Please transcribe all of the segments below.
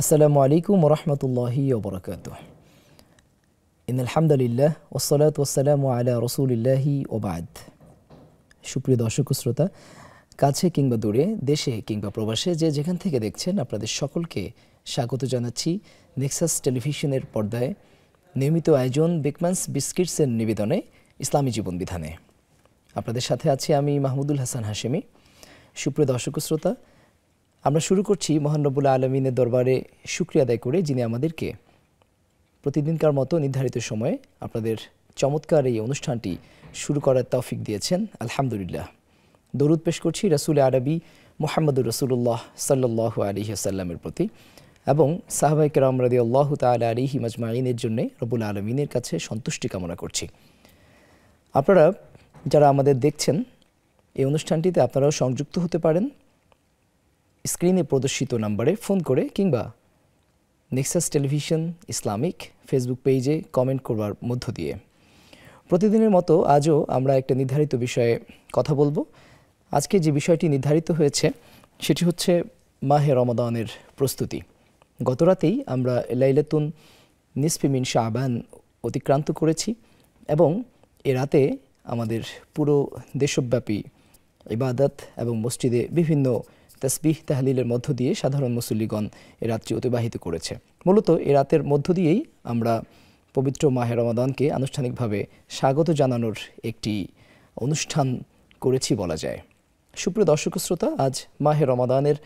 আসসালামু আলাইকুম ওয়া রাহমাতুল্লাহি ওয়া বারাকাতুহু। ইন্নাল হামদুলিল্লাহ ওয়াসসালাতু ওয়াসসালামু আলা রাসূলিল্লাহি ওয়া বা'দ। সুপ্রিয় দর্শক ও শ্রোতা, কাছে কিংবা দূরে, দেশে কিংবা প্রবাসে যে যেখান থেকে দেখছেন, আপনাদের সকলকে স্বাগত জানাচ্ছি নেক্সাস টেলিভিশনের পর্দায় নিয়মিত আয়োজন বিকম্যান্স বিস্কিটসের নিবেদনে ইসলামী জীবন বিধানে। আপনাদের সাথে আছি আমি মাহমুদুল হাসান হাশেমি। সুপ্রিয় দর্শক ও শ্রোতা, আমরা শুরু করছি মহান রব্বুল আলমিনের দরবারে শুকরিয়া আদায় করে, যিনি আমাদেরকে প্রতিদিনকার মতো নির্ধারিত সময়ে আপনাদের চমৎকার এই অনুষ্ঠানটি শুরু করার তৌফিক দিয়েছেন। আলহামদুলিল্লাহ। দরুদ পেশ করছি রাসূল আরবি মুহাম্মদুর রাসূলুল্লাহ সাল্লাল্লাহু আলাইহি ওয়াসাল্লামের প্রতি এবং সাহাবায়ে কেরাম রাদিয়াল্লাহু তাআলা আলাইহিম আজমাইনের জন্য রব্বুল আলমিনের কাছে সন্তুষ্টি কামনা করছি। আপনারা যারা আমাদের দেখছেন, এই অনুষ্ঠানটিতে আপনারাও সংযুক্ত হতে পারেন স্ক্রিনে প্রদর্শিত নম্বরে ফোন করে কিংবা নেক্সাস টেলিভিশন ইসলামিক ফেসবুক পেজে কমেন্ট করবার মধ্য দিয়ে। প্রতিদিনের মতো আজও আমরা একটা নির্ধারিত বিষয়ে কথা বলবো। আজকে যে বিষয়টি নির্ধারিত হয়েছে সেটি হচ্ছে মাহে রমাদানের প্রস্তুতি। গতরাতেই আমরা লাইলাতুন নিসফি মিন শাবান অতিক্রান্ত করেছি এবং এ রাতে আমাদের পুরো দেশব্যাপী ইবাদত এবং মসজিদে বিভিন্ন তাসবিহ তাহলিলের মধ্য দিয়ে সাধারণ মুসল্লিগণ এ রাত্রি অতিবাহিত করেছে। মূলত এ রাতের মধ্য দিয়েই আমরা পবিত্র মাহে রমাদানকে আনুষ্ঠানিকভাবে স্বাগত জানানোর একটি অনুষ্ঠান করেছি বলা যায়। সুপ্রিয় দর্শক শ্রোতা, আজ মাহে রমাদানের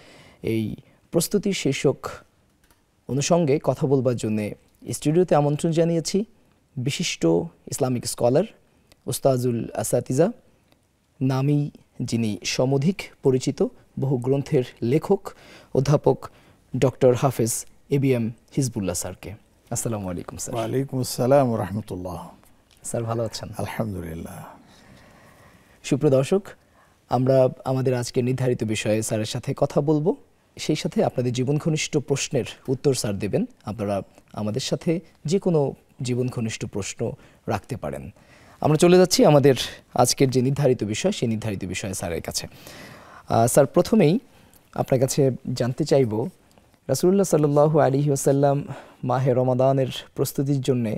এই প্রস্তুতির শীর্ষক অনুষঙ্গে কথা বলবার জন্য স্টুডিওতে আমন্ত্রণ জানিয়েছি বিশিষ্ট ইসলামিক স্কলার উস্তাজুল আসাতিজা, নামী যিনি সমধিক পরিচিত, বহু গ্রন্থের লেখক অধ্যাপক ডক্টর হাফেজ এবিএম হিজবুল্লাহ স্যারকে। আসসালামু আলাইকুম স্যার। ওয়ালাইকুম আসসালাম ওয়া রাহমাতুল্লাহ। স্যার ভালো আছেন? আলহামদুলিল্লাহ। সুপ্রিয় দর্শক, আমরা আমাদের আজকে নির্ধারিত বিষয়ে স্যারের সাথে কথা বলবো, সেই সাথে আপনাদের জীবন ঘনিষ্ঠ প্রশ্নের উত্তর স্যার দেবেন। আপনারা আমাদের সাথে যে কোনো জীবন ঘনিষ্ঠ প্রশ্ন রাখতে পারেন। আমরা চলে যাচ্ছি আমাদের আজকের যে নির্ধারিত বিষয়, সেই নির্ধারিত বিষয়ে স্যারের কাছে। স্যার, প্রথমেই আপনার কাছে জানতে চাইব, রাসূলুল্লাহ সাল্লাল্লাহু আলাইহি ওয়াসাল্লাম মাহে রমাদানের প্রস্তুতির জন্যে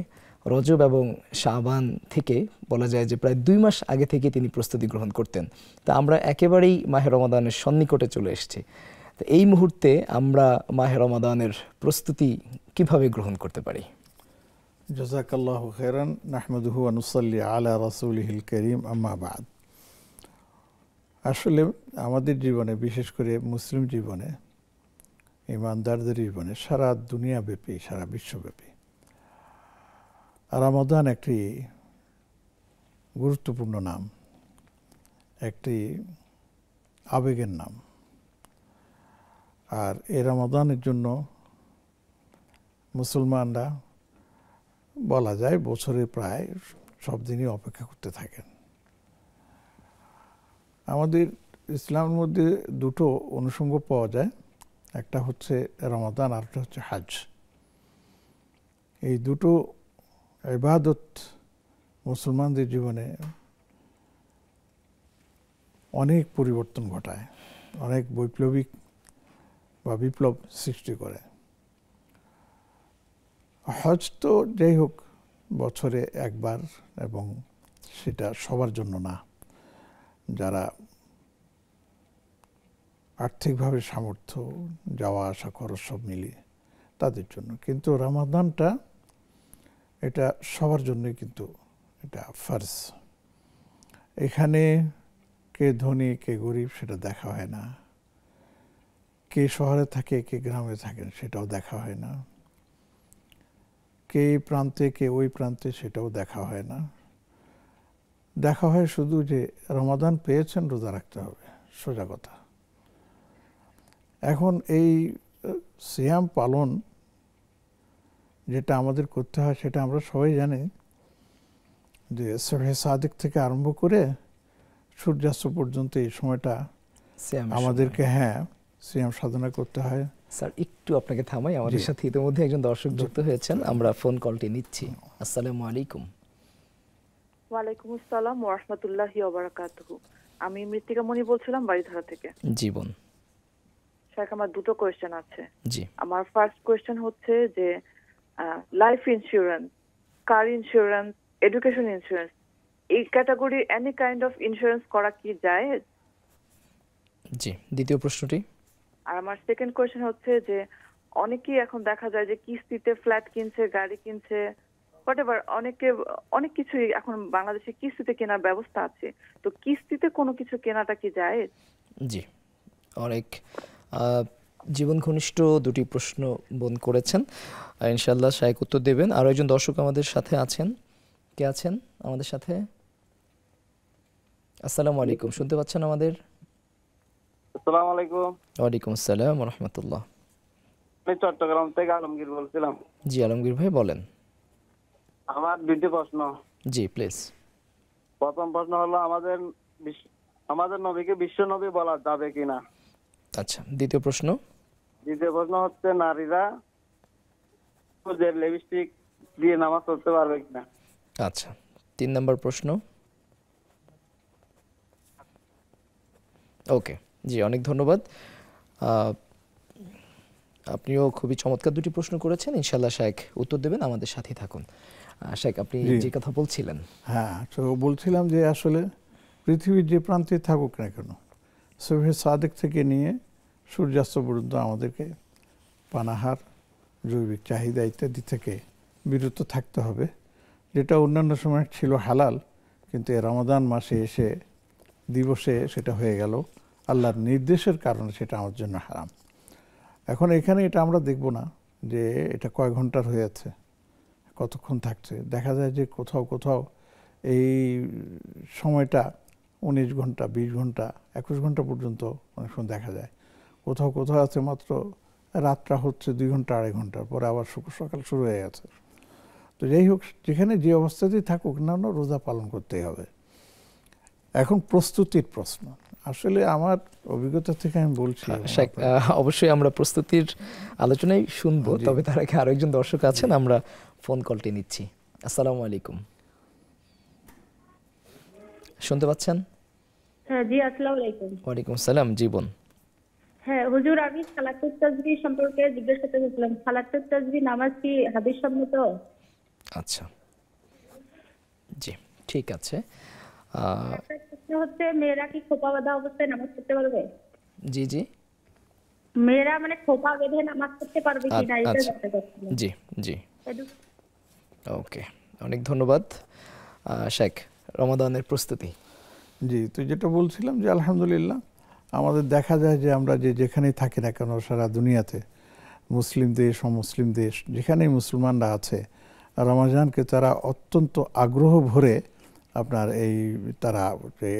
রজব এবং শাবান থেকে বলা যায় যে প্রায় 2 মাস আগে থেকে তিনি প্রস্তুতি গ্রহণ করতেন। তা আমরা একেবারেই মাহে রমাদানের সন্নিকটে চলে এসেছি। তো এই মুহূর্তে আমরা মাহে রমাদানের প্রস্তুতি কিভাবে গ্রহণ করতে পারি? জাযাকাল্লাহু খাইরান। নাহমাদুহু ওয়া নুসাল্লি আলা রাসূলিহিল কারীম, আম্মা বা'দ। আসলে আমাদের জীবনে, বিশেষ করে মুসলিম জীবনে, ইমানদারদের জীবনে, সারা দুনিয়াব্যাপী, সারা বিশ্বব্যাপী রমাদান একটি গুরুত্বপূর্ণ নাম, একটি আবেগের নাম। আর এই রমাদানের জন্য মুসলমানরা বলা যায় বছরে প্রায় সব দিনই অপেক্ষা করতে থাকেন। আমাদের ইসলামের মধ্যে দুটো অনুষঙ্গ পাওয়া যায়, একটা হচ্ছে রমাদান আর একটা হচ্ছে হজ। এই দুটো ইবাদত মুসলমানদের জীবনে অনেক পরিবর্তন ঘটায়, অনেক বৈপ্লবিক বা বিপ্লব সৃষ্টি করে। হজ তো যাই হোক বছরে একবার, এবং সেটা সবার জন্য না, যারা আর্থিকভাবে সামর্থ্য, যাওয়া আসা খরচ সব মিলিয়ে তাদের জন্য। কিন্তু রমাদানটা এটা সবার জন্যই, কিন্তু এটা ফরজ। এখানে কে ধনী কে গরিব সেটা দেখা হয় না, কে শহরে থাকে কে গ্রামে থাকেন সেটাও দেখা হয় না, কে এই প্রান্তে কে ওই প্রান্তে সেটাও দেখা হয় না। দেখা হয় শুধু যে রমাদান পেয়েছেন, রোজা রাখতে হবে, সোজা কথা। এখন এই সিয়াম পালন যেটা আমাদের করতে হয় সেটা আমরা সবাই জানি, যে সবহে সাদিক থেকে আরম্ভ করে সূর্যাস্ত পর্যন্ত এই সময়টা আমাদেরকে সিয়াম সাধনা করতে হয়। স্যার, একটু আপনাকে থামাই, আমাদের সাথে ইতিমধ্যে একজন দর্শক যুক্ত হয়েছেন, আমরা ফোন কলটি নিচ্ছি। আসসালামু আলাইকুম। ওয়ালাইকুম আসসালাম ওয়া রাহমাতুল্লাহি ওয়া বারাকাতুহু। আমি মৃত্তিকা মনি বলছিলাম বাড়িধারা থেকে। জীবন স্যার আমার দুটো কোয়েশ্চেন আছে। জি আমার ফার্স্ট কোয়েশ্চেন হচ্ছে যে life insurance, car insurance, education insurance, এই category any kind of insurance করা কি যায়? জি দ্বিতীয় প্রশ্নটি। আর আমার সেকেন্ড কোয়েশ্চেন হচ্ছে যে অনেকেই এখন দেখা যায় যে কিস্তিতে ফ্ল্যাট কিনছে, গাড়ি কিনছে, হোয়াটএভার, অনেক কিছুই এখন বাংলাদেশে কিস্তিতে কেনার ব্যবস্থা আছে। তো কিস্তিতে কোনো কিছু কেনাটা কি যায়? জি অনেক জীবন ঘনিষ্ঠ দুটি প্রশ্ন বোন করেছেন। ইনশাআল্লাহ শায়েখ উত্তর দেবেন। আরও একজন দর্শক আমাদের সাথে আছেন। কে আছেন আমাদের সাথে? আসসালামু আলাইকুম, শুনতে পাচ্ছেন আমাদের? আসসালামু আলাইকুম। ওয়ালাইকুম আসসালাম ওয়া রাহমাতুল্লাহ। আমি চট্টগ্রাম থেকে আলমগীর বলছিলাম। জি আলমগীর ভাই বলেন। আমার দুটি প্রশ্ন। জি প্লিজ। প্রথম প্রশ্ন হলো আমাদের নবীকে বিশ্ব নবী বলা যাবে কিনা। আচ্ছা, দ্বিতীয় প্রশ্ন। দ্বিতীয় প্রশ্ন হচ্ছে নারীরা লিপস্টিক দিয়ে নামাজ পড়তে পারবে কিনা। আচ্ছা, 3 নম্বর প্রশ্ন। ওকে, জি অনেক ধন্যবাদ। আপনিও খুবই চমৎকার দুটি প্রশ্ন করেছেন। ইনশাআল্লাহ শায়েখ উত্তর দেবেন, আমাদের সাথে থাকুন। শায়েখ আপনি যে কথা বলছিলেন। হ্যাঁ, তো বলছিলাম যে আসলে পৃথিবীর যে প্রান্তে থাকুক না কেন, সুবহে সাদেক থেকে নিয়ে সূর্যাস্ত পর্যন্ত আমাদেরকে পানাহার, জৈবিক চাহিদা ইত্যাদি থেকে বিরত থাকতে হবে। যেটা অন্যান্য সময় ছিল হালাল, কিন্তু এই রমাদান মাসে এসে দিবসে সেটা হয়ে গেল আল্লাহর নির্দেশের কারণে সেটা আমার জন্য হারাম। এখন এখানে এটা আমরা দেখব না যে এটা কয় ঘন্টার হয়েছে, কতক্ষণ থাকছে। দেখা যায় যে কোথাও কোথাও এই সময়টা 19 ঘন্টা, 20 ঘন্টা, 21 ঘন্টা পর্যন্ত অনেক সময় দেখা যায়। কোথাও কোথাও আছে মাত্র রাতটা হচ্ছে 2 ঘন্টা, 2.5 ঘন্টার পরে আবার সকাল শুরু হয়ে গেছে। তো যাই হোক, যেখানে যে অবস্থাতেই থাকুক না, রোজা পালন করতেই হবে। এখন প্রস্তুতির প্রশ্ন, আসলে আমার অভিজ্ঞতা থেকে আমি বলছি। অবশ্যই আমরা প্রস্তুতির আলোচনায় শুনবো, তবে তার আগে আরো একজন দর্শক আছেন, আমরা ফোন কলটি নিচ্ছি। আসসালামু আলাইকুম, শুনতে পাচ্ছেন? হ্যাঁ জি, আসসালামু আলাইকুম। ওয়ালাইকুম আসসালাম। জীবন। হ্যাঁ হুজুর, আমি সালাতুত তাসবিহ সম্পর্কে জিজ্ঞেস করতে চাইছিলাম। সালাতুত তাসবিহ নামাজ কি হাদিস সম্মত? আচ্ছা, জি ঠিক আছে। প্রশ্ন হচ্ছে, মেয়েরা কি খোপা বাঁধা অবস্থায় নামাজ পড়তে পারবে? জি জি, মেয়েরা মানে খোপা বেঁধে নামাজ পড়তে পারবে কিনা এটা জানতে চাচ্ছিলাম। জি জি, ওকে, অনেক ধন্যবাদ। শেখ, রমাদানের প্রস্তুতি। জি, তো যেটা বলছিলাম যে আলহামদুলিল্লাহ আমাদের দেখা যায় যে আমরা যেখানেই থাকি না কেন সারা দুনিয়াতে, মুসলিম দেশ, অমুসলিম দেশ, যেখানেই মুসলমানরা আছে, রমজানকে তারা অত্যন্ত আগ্রহ ভরে আপনার তারা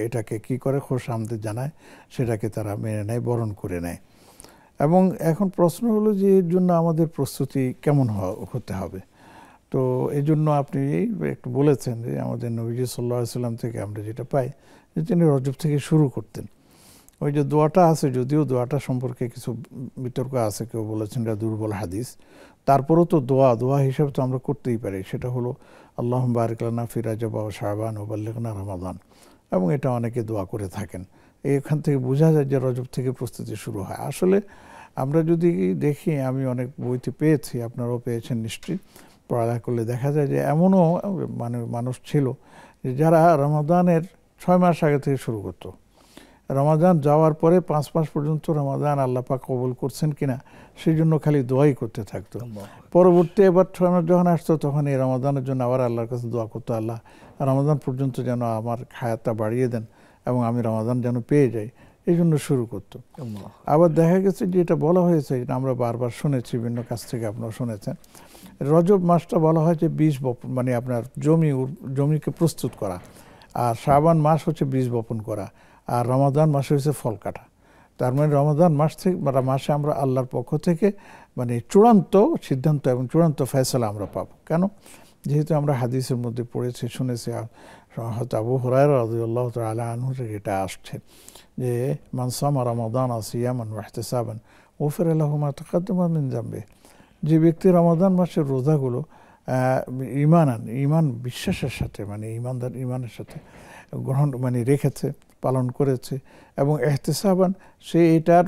এটাকে কি করে, খোশ আমদের জানায়, সেটাকে তারা মেনে নেয়, বরণ করে নেয়। এবং এখন প্রশ্ন হলো যে এর জন্য আমাদের প্রস্তুতি কেমন হতে হবে। তো এই জন্য আপনি একটু বলেছেন যে আমাদের নবীজি সাল্লাল্লাহু আলাইহি সাল্লাম থেকে আমরা যেটা পাই যে তিনি রজব থেকে শুরু করতেন। ওই যে দোয়াটা আছে, যদিও দোয়াটা সম্পর্কে কিছু বিতর্ক আছে, কেউ বলেছেন এটা দুর্বল হাদিস, তারপরেও তো দোয়া হিসাবে তো আমরা করতেই পারি। সেটা হলো আল্লাহুম্মা বারিক লানা ফি রাজব ওয়া শাবান ওয়া বাল্লিগনা রমাদান, এবং এটা অনেকে দোয়া করে থাকেন। এখান থেকে বোঝা যায় যে রজব থেকে প্রস্তুতি শুরু হয়। আসলে আমরা যদি দেখি, আমি অনেক বইতে পেয়েছি, আপনারাও পেয়েছেন নিশ্চয়ই, পড়ালেখা করলে দেখা যায় যে এমনও মানুষ ছিল যে যারা রমাদানের 6 মাস আগে থেকে শুরু করতো। রমাদান যাওয়ার পরে 5 মাস পর্যন্ত রমাদান আল্লাহ পাক কবুল করছেন কিনা সেই জন্য খালি দোয়াই করতে থাকতো। পরবর্তী এবার 6 মাস যখন আসতো, তখন এই রমাদানের জন্য আবার আল্লাহর কাছে দোয়া করতো, আল্লাহ রমাদান পর্যন্ত যেন আমার হায়াতটা বাড়িয়ে দেন এবং আমি রমাদান যেন পেয়ে যাই, এই জন্য শুরু করতো। আবার দেখা গেছে যে এটা বলা হয়েছে, এটা আমরা বারবার শুনেছি, বিভিন্ন কাছ থেকে আপনারা শুনেছেন, রজব মাসটা বলা হয় যে বীজ বপন, মানে আপনার জমিকে প্রস্তুত করা, আর শাবান মাস হচ্ছে বীজ বপন করা, আর রমাদান মাসে হচ্ছে ফল কাটা। তার মানে রমাদান মাসে আমরা আল্লাহর পক্ষ থেকে মানে চূড়ান্ত সিদ্ধান্ত এবং চূড়ান্ত ফয়সালা আমরা পাবো। কেন? যেহেতু আমরা হাদিসের মধ্যে পড়েছি, শুনেছি, হয়তো আবু হুরায়রা রাদিয়াল্লাহু তাআলা আনহু থেকে এটা আসছে যে মান সামা রমাদান সিয়ামান ওয়া ইহতিসাবান গুফিরা লাহু মা তাকাদ্দামা মিন যামবি। যে ব্যক্তি রমাদান মাসের রোজাগুলো ইমান বিশ্বাসের সাথে, মানে ইমানের সাথে রেখেছে, পালন করেছে, এবং ইহতিসাবান, সে এটার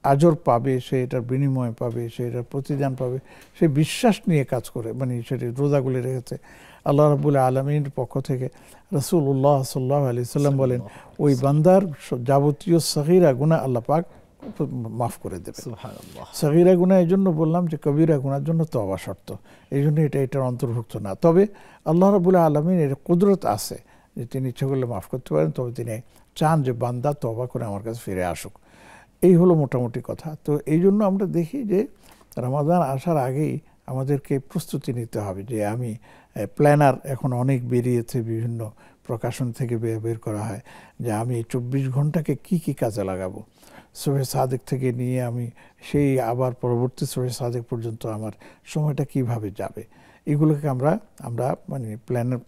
আজর পাবে, সে এটার বিনিময় পাবে, সে এটার প্রতিদান পাবে, সে বিশ্বাস নিয়ে কাজ করে, মানে সেটা রোজাগুলি রেখেছে। আল্লাহ রাব্বুল আলামিনের পক্ষ থেকে রাসূলুল্লাহ সাল্লাল্লাহু আলাইহি সাল্লাম বলেন, ওই বান্দার যাবতীয় সগীরা গুনাহ আল্লাহ পাক মাফ করে দেবে। সুবহানাল্লাহ। সগীরা গুনাহ এই জন্য বললাম যে কবিরা গুনার জন্য তওবা শর্ত, এই জন্য এটার অন্তর্ভুক্ত না। তবে আল্লাহ রাব্বুল আলামিনের কুদরত আছে যে তিনি ইচ্ছা করলে মাফ করতে পারেন, তবে তিনি চান যে বান্দা তওবা করে আমার কাছে ফিরে আসুক। এই হলো মোটামুটি কথা। তো এই জন্য আমরা দেখি যে রমাদান আসার আগেই আমাদেরকে প্রস্তুতি নিতে হবে যে আমি প্ল্যানার এখন অনেক বেরিয়েছে, বিভিন্ন প্রকাশন থেকে বের করা হয় যে আমি 24 ঘন্টাকে কি কি কাজে লাগাবো। সুবহে সাদেক থেকে নিয়ে আমি সেই আবার পরবর্তী সুবহে সাদেক পর্যন্ত আমার সময়টা কিভাবে যাবে, এগুলোকে আমরা মানে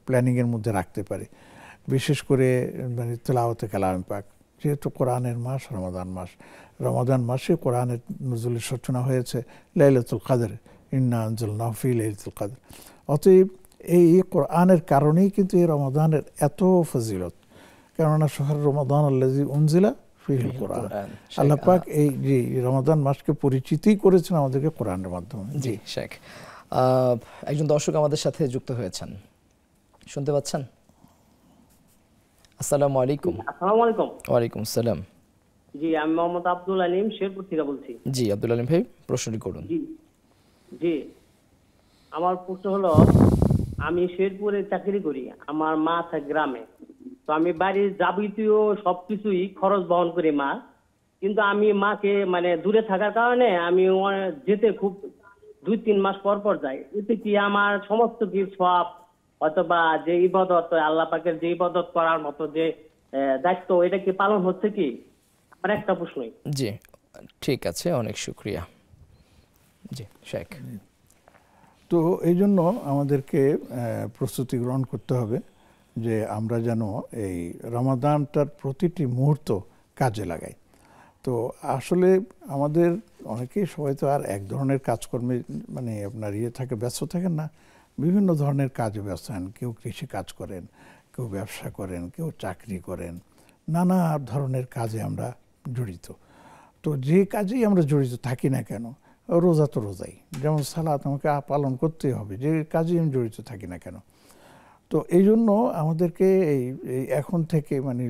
প্ল্যানিংয়ের মধ্যে রাখতে পারি। বিশেষ করে মানে তেলাওয়াতে কালামে পাক, যেহেতু কোরআনের মাস রমাদান মাসে কোরআনের নজুলের সূচনা হয়েছে লাইলাতুল কদর, ইন্না আনজালনাহু ফি লাইলাতুল কদর। অতএব এই কোরআনের কারণেই কিন্তু এই রমাদানের এত ফজিলত, কেননা শাহর রমাদান আল্লাযী উনজিলা ফিহিল কোরআন। আল্লাহ পাক এই যে রমাদান মাসকে পরিচিতই করেছেন আমাদেরকে কোরআনের মাধ্যমে। জি শেখ, একজন দর্শক আমাদের সাথে যুক্ত হয়েছেন, শুনতে পাচ্ছেন? আসসালামু আলাইকুম। আসসালামু আলাইকুম। ওয়ালাইকুম আসসালাম। জি, আমি মোহাম্মদ আব্দুল আলিম, শেরপুর থেকে বলছি। জি আব্দুল আলিম ভাই, প্রশ্নটি করুন। জি, আমার প্রশ্ন হলো, আমি শেরপুরে চাকরি করি, আমার মা থাকে গ্রামে। তো আমি বাড়ির যাবতীয় সবকিছুই খরচ বহন করি মা, কিন্তু আমি মাকে মানে দূরে থাকার কারণে আমি যেতে খুব 2-3 মাস পর পর যাই। এতে কি আমার সমস্ত কি সব অথবা যে ইবাদত, আল্লাহ পাকের যে ইবাদত করার মতো যে দায়িত্ব, এটা কি পালন হচ্ছে কি? আমার একটা প্রশ্নই। জি ঠিক আছে, অনেক শুকরিয়া। জি শেখ, তো এই জন্য আমাদেরকে প্রস্তুতি গ্রহণ করতে হবে যে আমরা যেন এই রমাদানটার প্রতিটি মুহূর্ত কাজে লাগাই। তো আসলে আমাদের অনেকেই সবাই তো আর এক ধরনের কাজকর্মে মানে আপনার থাকে, ব্যস্ত থাকেন না, বিভিন্ন ধরনের কাজে ব্যস্ত হন। কেউ কৃষি কাজ করেন, কেউ ব্যবসা করেন, কেউ চাকরি করেন, নানা ধরনের কাজে আমরা জড়িত। তো যে কাজেই আমরা জড়িত থাকি না কেন, রোজা তো রোজাই, যেমন সালাত আমাকে পালন করতেই হবে, যে কাজেই আমি জড়িত থাকি না কেন। তো এই জন্য আমাদেরকে এই এখন থেকে মানে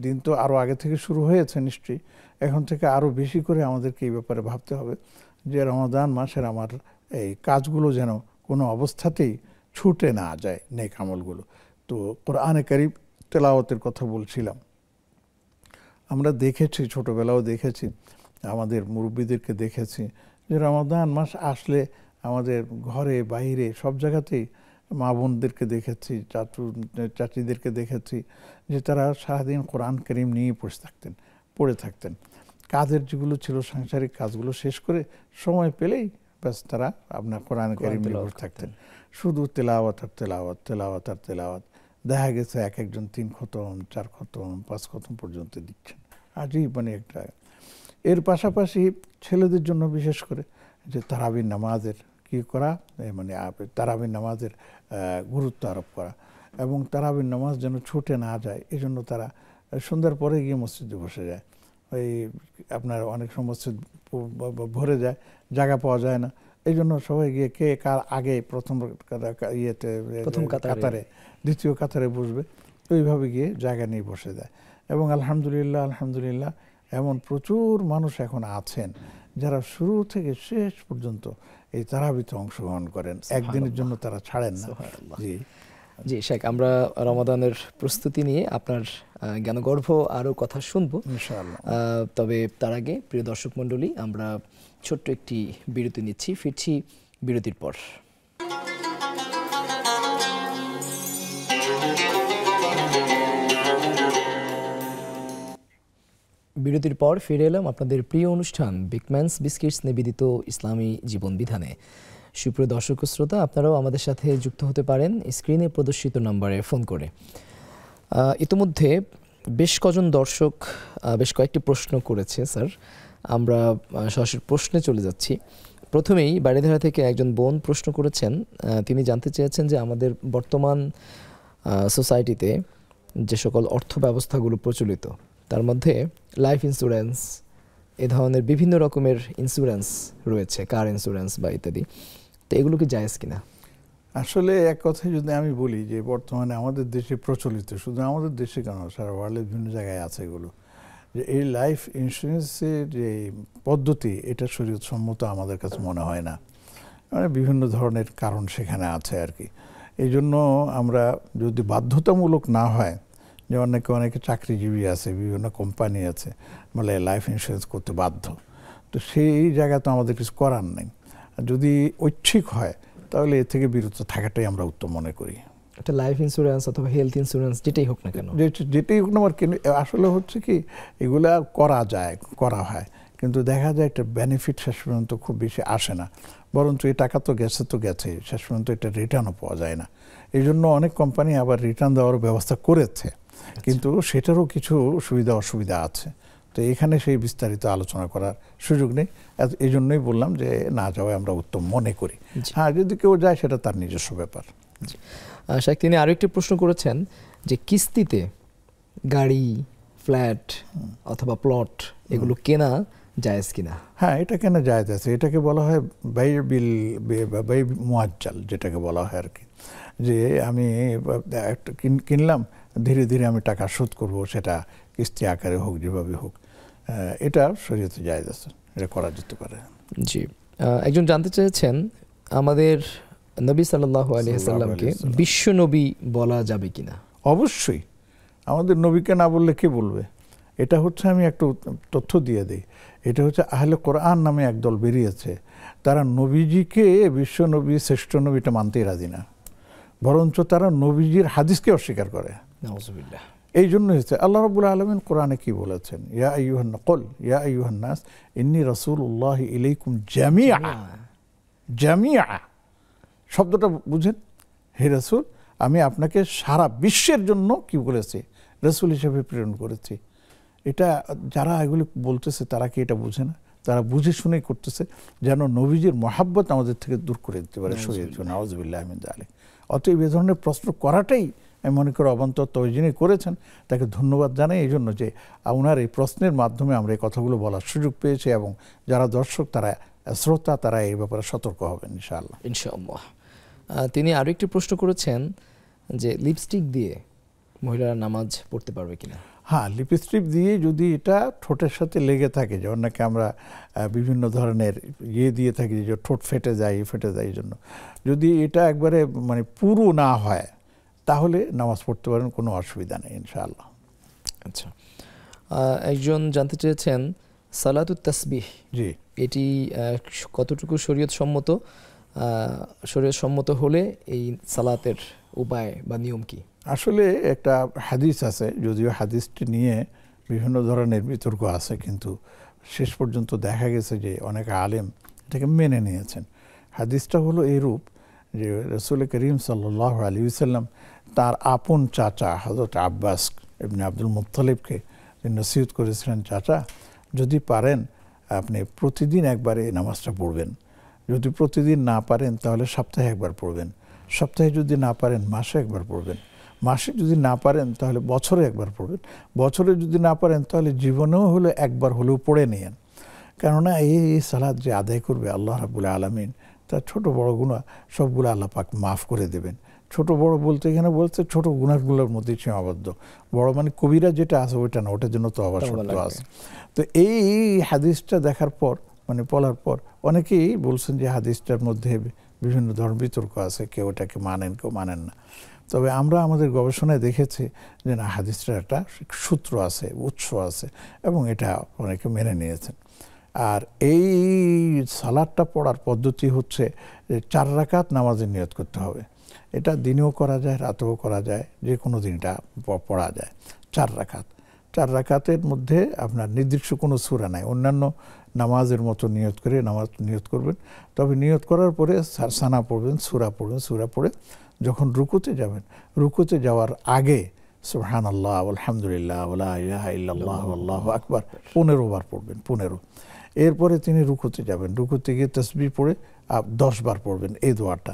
দিন তো আরও আগে থেকে শুরু হয়েছে নিশ্চয়ই, এখন থেকে আরও বেশি করে আমাদেরকে এই ব্যাপারে ভাবতে হবে যে রমাদান মাসের আমার এই কাজগুলো যেন কোনো অবস্থাতেই ছুটে না যায়, নেক আমলগুলো। তো কোরআনে কারীম তেলাওয়াতের কথা বলছিলাম, আমরা দেখেছি, ছোটোবেলাও দেখেছি, আমাদের মুরব্বীদেরকে দেখেছি যে রমাদান মাস আসলে আমাদের ঘরে বাইরে সব জায়গাতেই মা বোনদেরকে দেখেছি, চাচিদেরকে দেখেছি যে তারা সারাদিন কোরআন কারীম নিয়ে পড়ে থাকতেন। কাজের যেগুলো ছিল সাংসারিক কাজগুলো শেষ করে সময় পেলেই ব্যাস তারা আপনার কোরআন কারীম নিয়ে বসে থাকতেন, শুধু তেলাওয়াত আর তেলাওয়াত, তেলাওয়াত আর তেলাওয়াত। দেখা গেছে একজন 3 খতম, 4 খতম, 5 খতম পর্যন্ত দিচ্ছেন। আজই মানে একটা। এর পাশাপাশি ছেলেদের জন্য বিশেষ করে যে তারাবির নামাজের কি করা, মানে তারাবির নামাজের গুরুত্ব আরোপ করা, এবং তারাবির নামাজ যেন ছুটে না যায় এই জন্য তারা সন্ধ্যার পরে গিয়ে মসজিদে বসে যায়। ওই আপনার অনেক সময় মসজিদ ভরে যায়, জায়গা পাওয়া যায় না, এই জন্য সবাই গিয়ে কে কার আগে প্রথম কাতারে দ্বিতীয় কাতারে বসবে, ওইভাবে গিয়ে জায়গা নিয়ে বসে যায়। এবং আলহামদুলিল্লাহ এমন প্রচুর মানুষ এখন আছেন যারা শুরু থেকে শেষ পর্যন্ত এই তারাবিতে অংশগ্রহণ করেন, একদিনের জন্য তারা ছাড়েন না। জি শেখ, আমরা রমাদানের প্রস্তুতি নিয়ে আপনার জ্ঞানগর্ভ আরও কথা শুনবো ইনশাআল্লাহ। তবে তার আগে প্রিয় দর্শক মণ্ডলী, আমরা ছোট্ট একটি বিরতি নিচ্ছি, ফিরছি বিরতির পর। বিরতির পর ফিরে এলাম আপনাদের প্রিয় অনুষ্ঠান বিগম্যান্স বিস্কিটস নিবেদিত ইসলামী জীবন বিধানে। সুপ্রিয় দর্শক শ্রোতা, আপনারাও আমাদের সাথে যুক্ত হতে পারেন স্ক্রিনে প্রদর্শিত নম্বরে ফোন করে। ইতিমধ্যে বেশ কজন দর্শক বেশ কয়েকটি প্রশ্ন করেছে স্যার, আমরা সরাসরি প্রশ্নে চলে যাচ্ছি। প্রথমেই বাড়িধারা থেকে একজন বোন প্রশ্ন করেছেন, তিনি জানতে চেয়েছেন যে আমাদের বর্তমান সোসাইটিতে যে সকল অর্থ ব্যবস্থাগুলো প্রচলিত তার মধ্যে লাইফ ইন্স্যুরেন্স এ ধরনের বিভিন্ন রকমের ইন্স্যুরেন্স রয়েছে, কার ইন্স্যুরেন্স বা ইত্যাদি, তো এগুলো কি জায়েজ কিনা? আসলে এক কথায় যদি আমি বলি যে বর্তমানে আমাদের দেশে প্রচলিত, শুধু আমাদের দেশে কেন সারা ওয়ার্ল্ডের বিভিন্ন জায়গায় আছে এগুলো, যে এই লাইফ ইন্স্যুরেন্সের যে পদ্ধতি এটা শরীয়তসম্মত আমাদের কাছে মনে হয় না। মানে বিভিন্ন ধরনের কারণ সেখানে আছে আর কি। এই জন্য আমরা যদি বাধ্যতামূলক না হয়, যে অনেকে চাকরিজীবী আছে, বিভিন্ন কোম্পানি আছে বলে লাইফ ইন্স্যুরেন্স করতে বাধ্য, তো সেই জায়গা তো আমাদের কিছু করার নেই। যদি ঐচ্ছিক হয় তাহলে এ থেকে বিরত থাকাটাই আমরা উত্তম মনে করি। একটা লাইফ ইন্স্যুরেন্স অথবা হেলথ ইন্স্যুরেন্স যেটাই হোক না কেন, যেটাই হোক না, আমার আসলে হচ্ছে কি এগুলা করা হয়, কিন্তু দেখা যায় একটা বেনিফিট শেষ পর্যন্ত খুব বেশি আসে না, বরঞ্চ এই টাকা তো গেছে, শেষ পর্যন্ত এটা রিটার্নও পাওয়া যায় না। এই জন্য অনেক কোম্পানি আবার রিটার্ন দেওয়ার ব্যবস্থা করেছে, কিন্তু সেটারও কিছু সুবিধা অসুবিধা আছে। তো এখানে সেই বিস্তারিত আলোচনা করার সুযোগ নেই, এই জন্যই বললাম যে না যাওয়াই আমরা উত্তম মনে করি। হ্যাঁ, যদি কেউ যায় সেটা তার নিজস্ব ব্যাপার। শাইখ, তিনি আরো একটি প্রশ্ন করেছেন যে কিস্তিতে গাড়ি, ফ্ল্যাট অথবা প্লট এগুলো কেনা জায়েজ কিনা? হ্যাঁ, এটা কেনা জায়েজ আছে। এটাকে বলা হয় বাই মুআজ্জাল, যেটাকে বলা হয় আর কি, যে আমি একটা কিনলাম, ধীরে ধীরে আমি টাকা শোধ করব, সেটা কিস্তি আকারে হোক, যেভাবে হোক, এটা শরীয়তে জায়েজ আছে, এটা করা যেতে পারে। জি, একজন জানতে চেয়েছেন আমাদের নবী সাল্লাল্লাহু আলাইহি ওয়াসাল্লামকে বিশ্ব নবী বলা যাবে কিনা? অবশ্যই, আমাদের নবীকে না বললে কে বলবে? এটা হচ্ছে, আমি একটু তথ্য দিয়ে দিই, এটা হচ্ছে আহলে কোরআন নামে একদল বেরিয়েছে, তারা নবীজিকে বিশ্ব নবী, শ্রেষ্ঠ নবী এটা মানতেই রাজি না, বরঞ্চ তারা নবীজির হাদিসকে অস্বীকার করে। নাউযুবিল্লাহ। এই জন্য হচ্ছে আল্লাহ রাব্বুল আলামিন কোরআনে কি বলেছেন, ইয়া আইয়ুহান নাস ইন্নী রাসূলুল্লাহি ইলাইকুম জামিআ। শব্দটা বুঝেন, হে রাসূল, আমি আপনাকে সারা বিশ্বের জন্য কি বলেছি, রাসূল হিসেবে প্রেরণ করেছি। এটা যারা এগুলি বলতেছে তারা কি এটা বুঝে না? তারা বুঝে শুনেই করতেছে, যেন নবীজির মহাব্বত আমাদের থেকে দূর করে দিতে পারে শরীয়ত। নাউযুবিল্লাহ মিন যালিক। অতএব এই ধরনের প্রশ্ন করাটাই আমি মনে করি অবান্তর, তবে যিনি করেছেন তাকে ধন্যবাদ জানাই এই জন্য যে ওনার এই প্রশ্নের মাধ্যমে আমরা এই কথাগুলো বলার সুযোগ পেয়েছি, এবং যারা দর্শক, তারা শ্রোতা, তারা এই ব্যাপারে সতর্ক হবেন ইনশাআল্লাহ। ইনশাআল্লাহ। তিনি আরো একটি প্রশ্ন করেছেন যে লিপস্টিক দিয়ে মহিলারা নামাজ পড়তে পারবে কিনা? হ্যাঁ, লিপস্টিক দিয়ে যদি এটা ঠোঁটের সাথে লেগে থাকে, যেমন নাকি আমরা বিভিন্ন ধরনের দিয়ে থাকি যে ঠোঁট ফেটে যায় এই জন্য, যদি এটা একবারে মানে পুরো না হয় তাহলে নামাজ পড়তে পারেন, কোনো অসুবিধা নেই ইনশাআল্লাহ। আচ্ছা, একজন জানতে চেয়েছেন সালাতুত তাসবিহ, জি, এটি কতটুকু শরীয়ত সম্মত হলে এই সালাতের উপায় বা নিয়ম কি? আসলে একটা হাদিস আছে, যদিও হাদিসটি নিয়ে বিভিন্ন ধরনের বিতর্ক আছে, কিন্তু শেষ পর্যন্ত দেখা গেছে যে অনেক আলেম এটাকে মেনে নিয়েছেন। হাদিসটা হলো এইরূপ যে রাসূল করিম সাল্লাল্লাহু আলাইহি ওয়াসাল্লাম তার আপন চাচা হযরত আব্বাস ইবনে আব্দুল মুত্তালিবকে নসিহত করেছিলেন, চাচা যদি পারেন আপনি প্রতিদিন একবার এই নামাজটা পড়বেন, যদি প্রতিদিন না পারেন তাহলে সপ্তাহে একবার পড়বেন, সপ্তাহে যদি না পারেন মাসে একবার পড়বেন, মাসে যদি না পারেন তাহলে বছরে একবার পড়বেন, বছরে যদি না পারেন তাহলে জীবনেও হলে একবার হলেও পড়ে নিয়েন। কেননা এই সালাত যে আদায় করবে আল্লাহ রাব্বুল আলামিন তার ছোট বড় গুনাহ সবগুলো আল্লাহ পাক মাফ করে দেবেন। ছোট বড় বলতে এখানে বলতে ছোট গুনাহগুলোর মধ্যে সীমাবদ্ধ, বড় মানে কবিরা যেটা আছে ওইটা না, ওটার জন্য তো আবার শর্ত আছে। তো এই হাদিসটা দেখার পর মানে পড়ার পর অনেকেই বলছেন যে হাদিসটার মধ্যে বিভিন্ন ধরনের বিতর্ক আছে, কেউ এটাকে মানেন, কেউ মানেন না। তবে আমরা আমাদের গবেষণায় দেখেছি যে না, হাদিসটার একটা সূত্র আছে, উৎস আছে, এবং এটা অনেকে মেনে নিয়েছেন। আর এই সালাদটা পড়ার পদ্ধতি হচ্ছে যে 4 রাকাত নামাজের নিয়ত করতে হবে। এটা দিনেও করা যায়, রাতেও করা যায়, যে কোনো দিন এটা পড়া যায়। 4 রাকাত, 4 রাকাতের মধ্যে আপনার নির্দিষ্ট কোনো সূরা নাই, অন্যান্য নামাজের মতো নিয়ত করে নামাজ নিয়ত করবেন। তবে নিয়ত করার পরে সানা পড়বেন, সূরা পড়বেন, সূরা পড়ে যখন রুকুতে যাবেন, রুকুতে যাওয়ার আগে সুবহানাল্লাহ আলহামদুলিল্লাহ ওয়া লা ইলাহা ইল্লাল্লাহ আল্লাহু আকবার 15 বার পড়বেন, 15। এরপরে তিনি রুকুতে যাবেন, রুকুতে গিয়ে তাসবিহ পড়ে 10 বার পড়বেন এই দোয়াটা।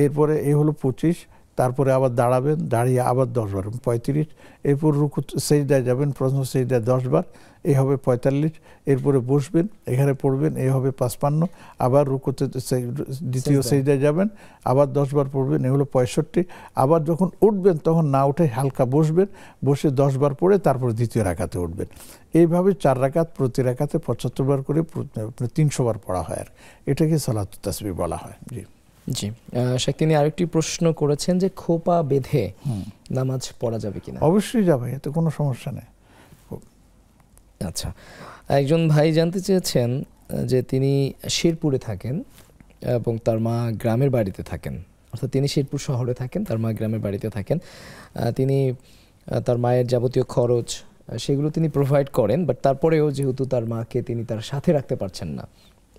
এরপরে এই হলো 25, তারপরে আবার দাঁড়াবেন, দাঁড়িয়ে আবার 10 বার 35, এরপর রুকু সেজদায় যাবেন, প্রথম সেজদায় 10 বার, এই হবে 45, এরপরে বসবেন, এখানে পড়বেন, এই হবে 55, আবার রুকুতে দ্বিতীয় সেজদায় যাবেন, আবার 10 বার পড়বেন, এই হলো 65, আবার যখন উঠবেন তখন না উঠে হালকা বসবেন, বসে 10 বার পড়ে তারপর দ্বিতীয় রাকাতে উঠবেন। এইভাবে 4 রাকাত, প্রতি রাকাতে 75 বার করে 300 বার পড়া হয়, আর এটাকে সালাতুত তাসবিহ বলা হয়। জি জি, শেখ তিনি আরেকটি প্রশ্ন করেছেন যে খোপা বেঁধে নামাজ পড়া যাবে কিনা? অবশ্যই যাবে, এতে কোনো সমস্যা নেই। আচ্ছা, একজন ভাই জানতে চেয়েছেন যে তিনি শেরপুরে থাকেন এবং তার মা গ্রামের বাড়িতে থাকেন, অর্থাৎ তিনি শেরপুর শহরে থাকেন, তার মা গ্রামের বাড়িতে থাকেন। তিনি তার মায়ের যাবতীয় খরচ সেগুলো তিনি প্রোভাইড করেন, বাট তারপরেও যেহেতু তার মাকে তিনি তার সাথে রাখতে পারছেন না,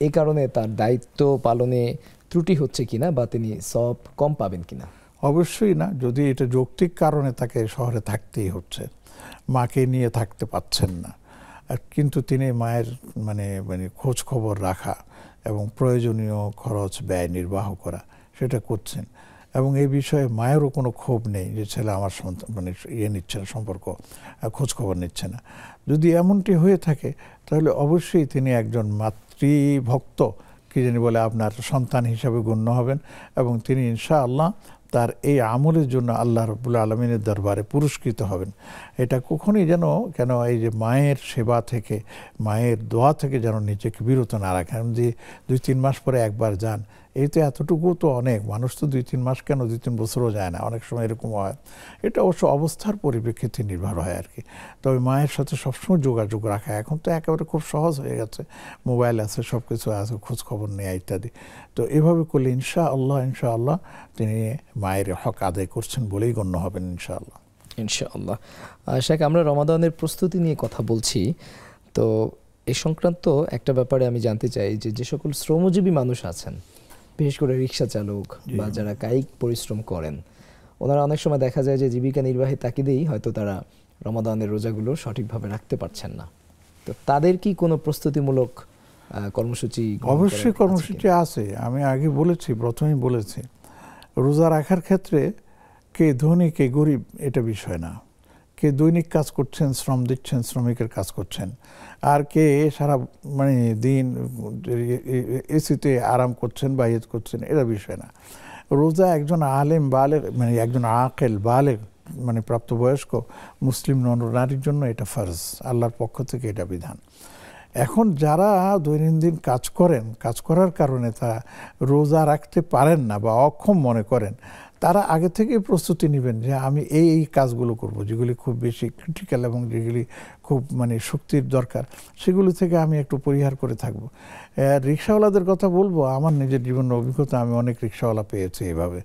এই কারণে তার দায়িত্ব পালনে ত্রুটি হচ্ছে কিনা বা তিনি সব কম পাবেন কিনা? অবশ্যই না, যদি এটা যৌক্তিক কারণে তাকে শহরে থাকতেই হচ্ছে, মাকে নিয়ে থাকতে পাচ্ছেন না, কিন্তু তিনি মায়ের মানে খোঁজ খবর রাখা এবং প্রয়োজনীয় খরচ ব্যয় নির্বাহ করা সেটা করছেন, এবং এই বিষয়ে মায়েরও কোনো ক্ষোভ নেই যে ছেলে আমার মানে নিচ্ছে না, সম্পর্ক খোঁজ খবর নিচ্ছে না। যদি এমনটি হয়ে থাকে তাহলে অবশ্যই তিনি একজন মাতৃভক্ত, কি জানি বলে, আপনার সন্তান হিসাবে গণ্য হবেন, এবং তিনি ইনশাআল্লাহ তার এই আমলের জন্য আল্লাহ রাব্বুল আলামিনের দরবারে পুরস্কৃত হবেন। এটা কখনই যেন এই যে মায়ের সেবা থেকে, মায়ের দোয়া থেকে যেন নিজেকে বিরত না রাখেন। যে 2-3 মাস পরে একবার যান, এইতে এতটুকু তো অনেক, মানুষ তো 2-3 মাস কেন 2-3 বছরও যায় না, অনেক সময় এরকম হয়। এটা অবশ্য অবস্থার পরিপ্রেক্ষিতে নির্ভর হয় আর কি। তবে মায়ের সাথে সবসময় যোগাযোগ রাখা এখন তো একেবারে খুব সহজ হয়ে গেছে, মোবাইল আছে, সব কিছু আছে, খোঁজ খবর নেওয়া ইত্যাদি। তো এভাবে করলে ইনশাআল্লাহ তিনি মায়ের হক আদায় করছেন বলেই গণ্য হবেন ইনশাআল্লাহ। ইনশাআল্লাহ। শেখ, আমরা রমাদানের প্রস্তুতি নিয়ে কথা বলছি, তো এই সংক্রান্ত একটা ব্যাপারে আমি জানতে চাই যে সকল শ্রমজীবী মানুষ আছেন, বিশেষ করে রিক্সা চালক বা যারা কায়িক পরিশ্রম করেন, ওনারা অনেক সময় দেখা যায় যে জীবিকা নির্বাহের তাগিদেই হয়তো তারা রমাদানের রোজাগুলো সঠিকভাবে রাখতে পারছেন না, তো তাদের কি কোনো প্রস্তুতিমূলক কর্মসূচি? অবশ্যই কর্মসূচি আছে। আমি আগে বলেছি, প্রথমেই বলেছি, রোজা রাখার ক্ষেত্রে কে ধনী কে গরিব এটা বিষয় না, কে দৈনিক কাজ করছেন, শ্রম দিচ্ছেন, শ্রমিকের কাজ করছেন, আর কে সারা মানে দিন এসিতে আরাম করছেন বা ইয়ে করছেন, এটা বিষয় না। রোজা একজন আলেম বালেগ, মানে একজন আকেল বালেগ, মানে প্রাপ্তবয়স্ক মুসলিম নারীর জন্য এটা ফরজ, আল্লাহর পক্ষ থেকে এটা বিধান। এখন যারা দৈনন্দিন কাজ করেন, কাজ করার কারণে তারা রোজা রাখতে পারেন না বা অক্ষম মনে করেন, তারা আগে থেকেই প্রস্তুতি নেবেন যে আমি এই কাজগুলো করব, যেগুলি খুব বেশি ক্রিটিক্যাল এবং যেগুলি খুব মানে শক্তির দরকার, সেগুলি থেকে আমি একটু পরিহার করে থাকব। রিক্সাওয়ালাদের কথা বলবো, আমার নিজের জীবনের অভিজ্ঞতা, আমি অনেক রিক্সাওয়ালা পেয়েছি এভাবে,